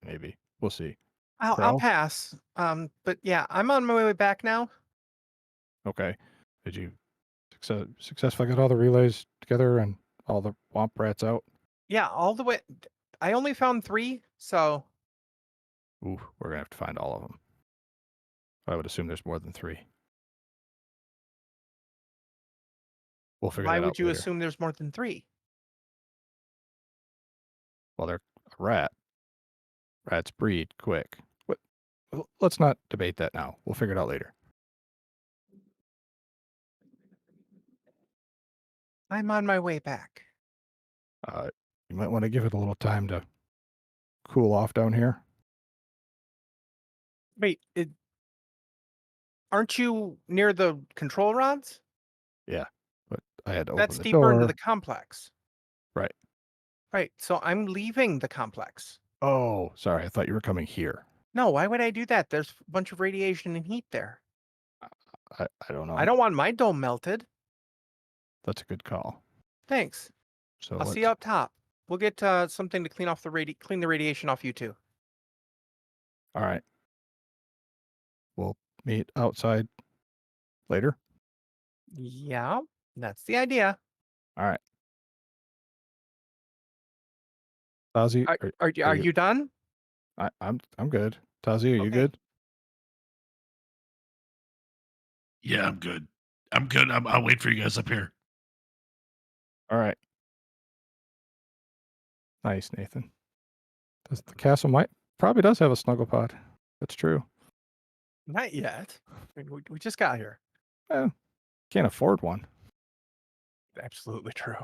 Maybe. We'll see. I'll Corel? pass. But yeah, I'm on my way back now. Okay. Did you successfully get all the relays together and all the womp rats out? Yeah, all the way. I only found 3, so Ooh, we're going to have to find all of them. I would assume there's more than 3. We'll figure why that out would you later. assume there's more than 3? Well, they're a rat. Rats breed quick. What? Let's not debate that now. We'll figure it out later. I'm on my way back. You might want to give it a little time to cool off down here. Wait, aren't you near the control rods? Yeah, but I had to That's open the deeper into door. the complex. Right. Right, so I'm leaving the complex. Oh, sorry. I thought you were coming here. No, why would I do that? There's a bunch of radiation and heat there. I don't know. I don't want my dome melted. That's a good call. Thanks. So I'll see you up top. We'll get something to clean off clean the radiation off you too. All right. We'll meet outside later. Yeah, that's the idea. All right. Tazi, Are you done? I'm good. Tazi, are you Okay. good? Yeah, I'm good. I'm good. I'll wait for you guys up here. All right. Nice, Nathan. The castle probably does have a snuggle pod. That's true. Not yet. I mean, we just got here. Can't afford one. Absolutely true.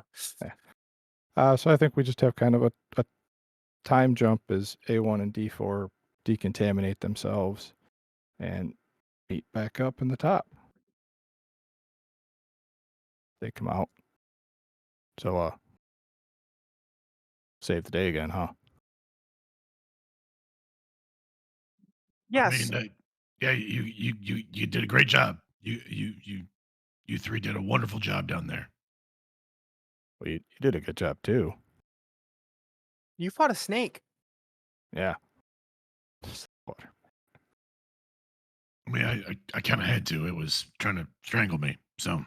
So I think we just have kind of a time jump as A1 and D4 decontaminate themselves and meet back up in the top. They come out. So save the day again, huh? I Yes. mean, yeah, you did a great job. You three did a wonderful job down there. Well, you did a good job too. You fought a snake. Yeah. I mean, I kind of had to. It was trying to strangle me. So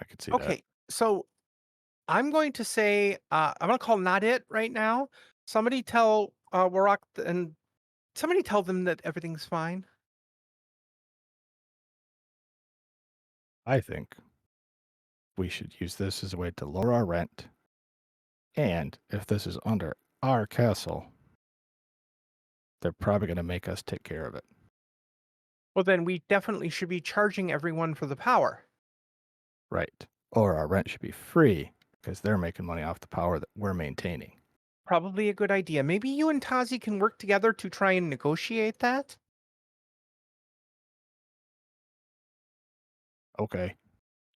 I could see that. Okay, so I'm going to say I'm going to call not it right now. Somebody tell Warrock and somebody tell them that everything's fine. I think we should use this as a way to lower our rent. And if this is under our castle, they're probably going to make us take care of it. Well, then we definitely should be charging everyone for the power. Right. Or our rent should be free because they're making money off the power that we're maintaining. Probably a good idea. Maybe you and Tazi can work together to try and negotiate that. Okay.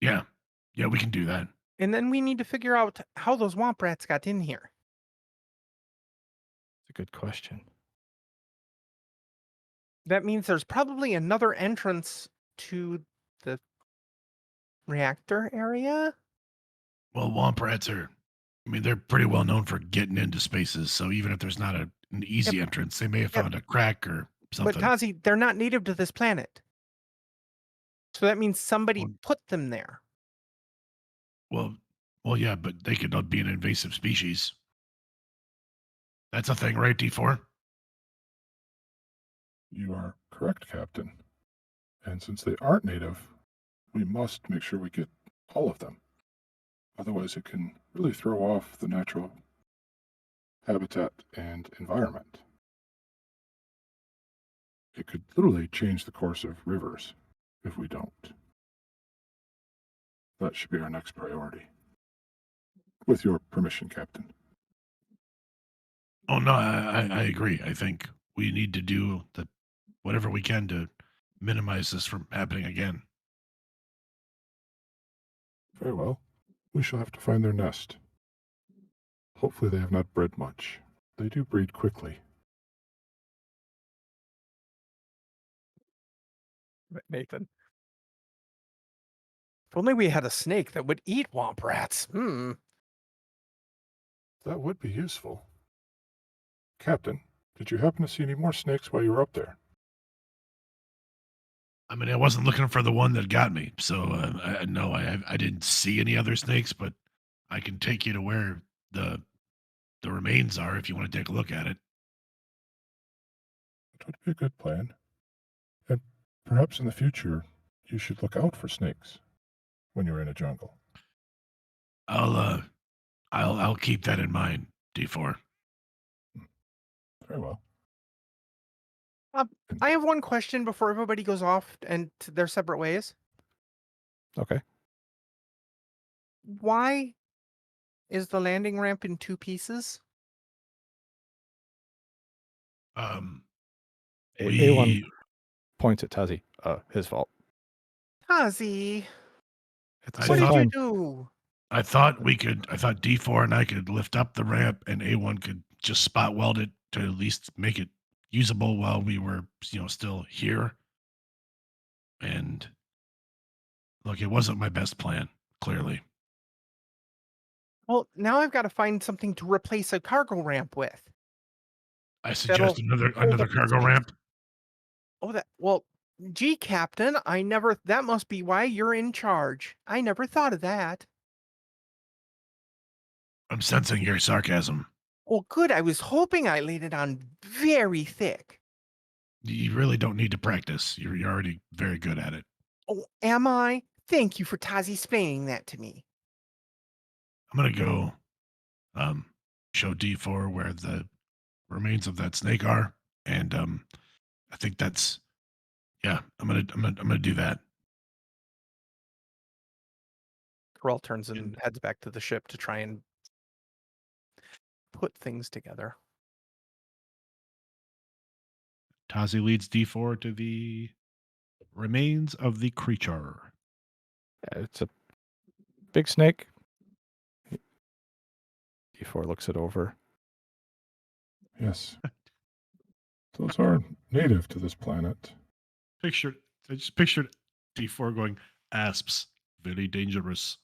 yeah, we can do that. And then we need to figure out how those womp rats got in here. It's a good question. That means there's probably another entrance to the reactor area. Well, womp rats are, I mean, they're pretty well known for getting into spaces. So even if there's not an Yep. easy entrance, they may have Yep. found a crack or But something. Tazi, they're not native to this planet. So that means somebody Well, put them there. well, well, yeah, but they could not be an invasive species. That's a thing, right, D4? You are correct, Captain. And since they aren't native, we must make sure we get all of them. Otherwise, it can really throw off the natural habitat and environment. It could literally change the course of rivers if we don't. That should be our next priority. With your permission, Captain. Oh no, I agree. I think we need to do the whatever we can to minimize this from happening again. Very well. We shall have to find their nest. Hopefully, they have not bred much. They do breed quickly. Nathan. If only we had a snake that would eat womp rats. That would be useful. Captain, did you happen to see any more snakes while you were up there? I mean, I wasn't looking for the one that got me, so no, I didn't see any other snakes, but I can take you to where the remains are if you want to take a look at it. That would be a good plan. And perhaps in the future, you should look out for snakes when you're in a jungle. I'll uh, I'll keep that in mind, D4. Very well. I have one question before everybody goes off and to their separate ways. Okay. Why is the landing ramp in two pieces? Um, A1 we points at Tazi. His fault. Tazi, At the I what same did thought you time, do? I thought we could. I thought D4 and I could lift up the ramp, and A1 could just spot weld it to at least make it usable while we were, still here. And look, it wasn't my best plan, clearly. Well, now I've got to find something to replace a cargo ramp with. I suggest That'll another hold another up the cargo space. ramp. Oh, gee, Captain, that must be why you're in charge. I never thought of that. I'm sensing your sarcasm. Well, good. I was hoping I laid it on very thick. You really don't need to practice. You're already very good at it. Oh, am I? Thank you for Tazi explaining that to me. I'm gonna go show D4 where the remains of that snake are, and I think that's yeah. I'm gonna do that. Corell turns and And heads back to the ship to try and put things together. Tazi leads D4 to the remains of the creature. it's a big snake. D4 looks it over. Yes, those are native to this planet. Pictured. I just pictured D4 going asps. Very dangerous.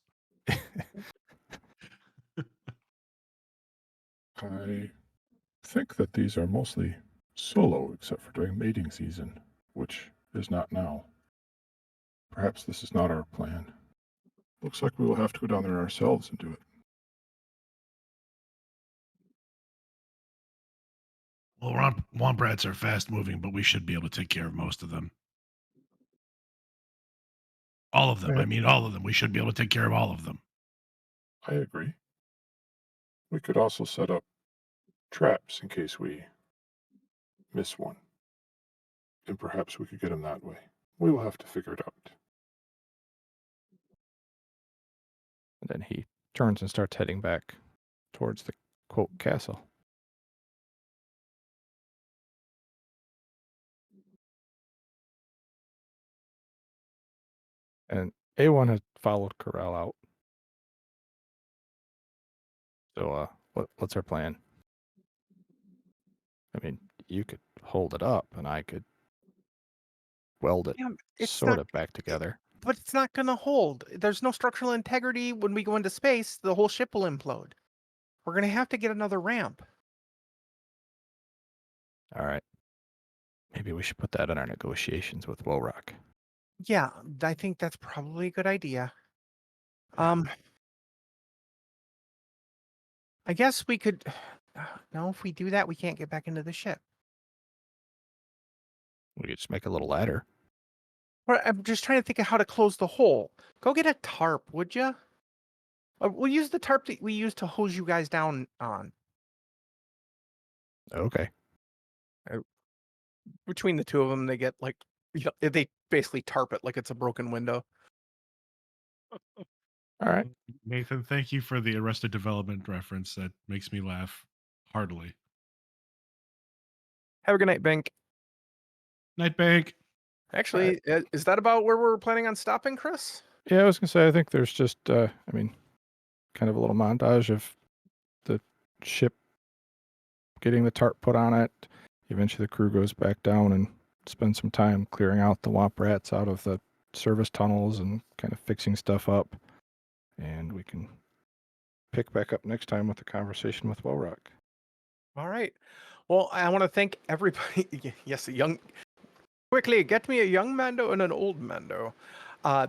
I think that these are mostly solo, except for during mating season, which is not now. Perhaps this is not our plan. Looks like we will have to go down there ourselves and do it. Well, womp rats are fast moving, but we should be able to take care of most of them. All of them. I mean, all of them. We should be able to take care of all of them. I agree. We could also set up traps in case we miss one, and perhaps we could get him that way. We will have to figure it out. And then he turns and starts heading back towards the quote castle. And A1 has followed Corral out. So, what's our plan? I mean, you could hold it up, and I could weld it Yeah, it's sort not, of back together. but it's not going to hold. There's no structural integrity when we go into space. The whole ship will implode. We're going to have to get another ramp. All right. Maybe we should put that in our negotiations with Worak. Yeah, I think that's probably a good idea. I guess we could. No, if we do that, we can't get back into the ship. We could just make a little ladder. I'm just trying to think of how to close the hole. Go get a tarp, would you? We'll use the tarp that we used to hose you guys down on. Okay. Between the two of them, they get like, they basically tarp it like it's a broken window. All right. Nathan, thank you for the Arrested Development reference. That makes me laugh heartily. Have a good night, Bank. Night Bank. Actually, is that about where we're planning on stopping, Chris? Yeah, I was gonna say I think there's just I mean, kind of a little montage of the ship getting the tarp put on it. Eventually, the crew goes back down and spends some time clearing out the womp rats out of the service tunnels and kind of fixing stuff up. And we can pick back up next time with the conversation with Worak. All right. Well, I want to thank everybody. Yes, quickly, get me a young Mando and an old Mando.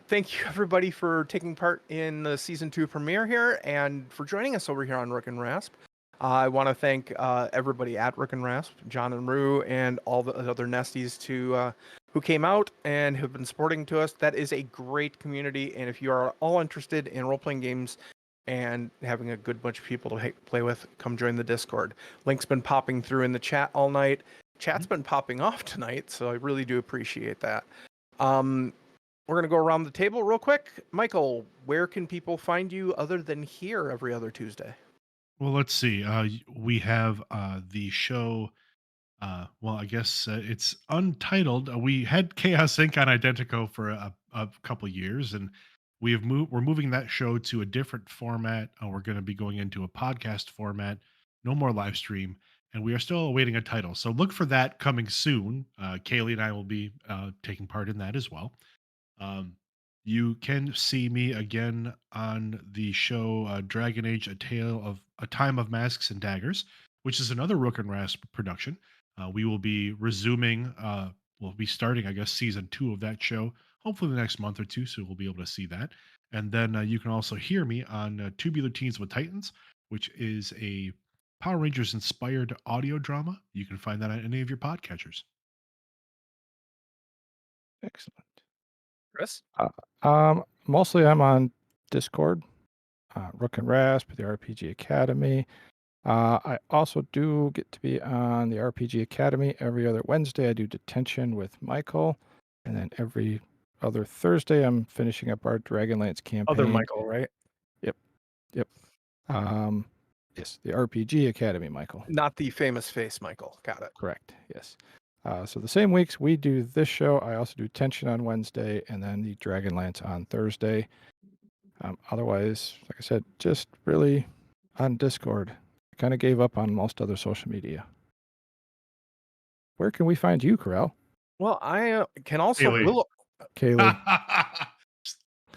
Thank you, everybody, for taking part in the season 2 premiere here and for joining us over here on Rook and Rasp. I want to thank everybody at Rook and Rasp, John and Rue, and all the other Nesties who came out and have been supporting to us. That is a great community, and if you are all interested in role-playing games and having a good bunch of people to play with, come join the Discord. Link's been popping through in the chat all night. Chat's been popping off tonight, so I really do appreciate that. We're going to go around the table real quick. Michael, where can people find you other than here every other Tuesday? Well, let's see. We have the show. Well, I guess it's untitled. We had Chaos Inc. on Identico for a couple years, and we're moving that show to a different format. We're going to be going into a podcast format. No more live stream, and we are still awaiting a title. So look for that coming soon. Kaylee and I will be taking part in that as well. Um, you can see me again on the show Dragon Age: A Time of Masks and Daggers, which is another Rook and Rasp production. We will be resuming. We'll be starting, I guess, season 2 of that show. Hopefully, the next month or two, so we'll be able to see that. And then you can also hear me on Tubular Teens with Titans, which is a Power Rangers inspired audio drama. You can find that on any of your podcatchers. Excellent. Chris? Mostly I'm on Discord, Rook and Rasp, the RPG Academy. I also do get to be on the RPG Academy every other Wednesday. I do detention with Michael, and then every other Thursday I'm finishing up our Dragonlance campaign. Other Michael, right? Yep. Yes, the RPG Academy, Michael. Not the famous face Michael. Got it. Correct. Yes. So the same weeks we do this show, I also do Tension on Wednesday and then the Dragonlance on Thursday. Otherwise, like I said, just really on Discord. I kind of gave up on most other social media. Where can we find you, Corral? Well, I can also Kaylee. Kaylee.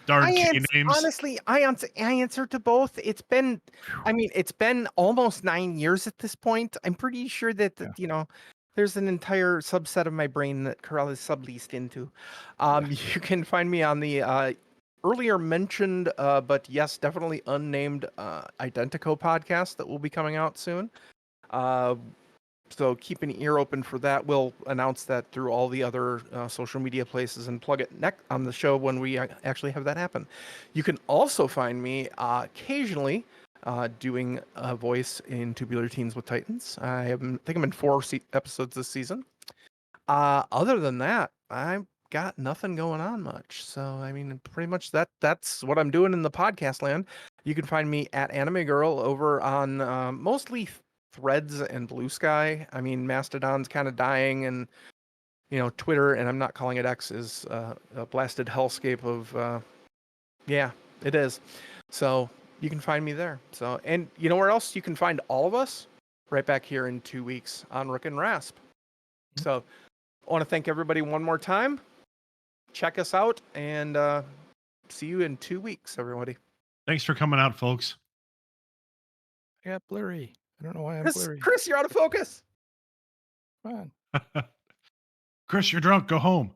Darn K names. Honestly, I answer to both. It's been almost 9 years at this point. I'm pretty sure that there's an entire subset of my brain that Corral is subleased into. You can find me on the earlier mentioned, but yes, definitely unnamed Identico podcast that will be coming out soon. So keep an ear open for that. We'll announce that through all the other social media places and plug it next on the show when we actually have that happen. You can also find me occasionally doing a voice in Tubular Teens with Titans. I think I'm in 4 episodes this season. Other than that, I've got nothing going on much. So I mean, pretty much that's what I'm doing in the podcast land. You can find me at Anime Girl over on mostly Threads and Blue Sky. I mean, Mastodon's kind of dying, and Twitter, and I'm not calling it X, is a blasted hellscape of yeah, it is. So you can find me there. So, and you know where else you can find all of us? Right back here in 2 weeks on Rook and Rasp. So, I want to thank everybody one more time. Check us out and see you in 2 weeks, everybody. Thanks for coming out, folks. I got blurry. I don't know why I'm Chris, blurry. Chris, you're out of focus. Come on. Chris, you're drunk. Go home.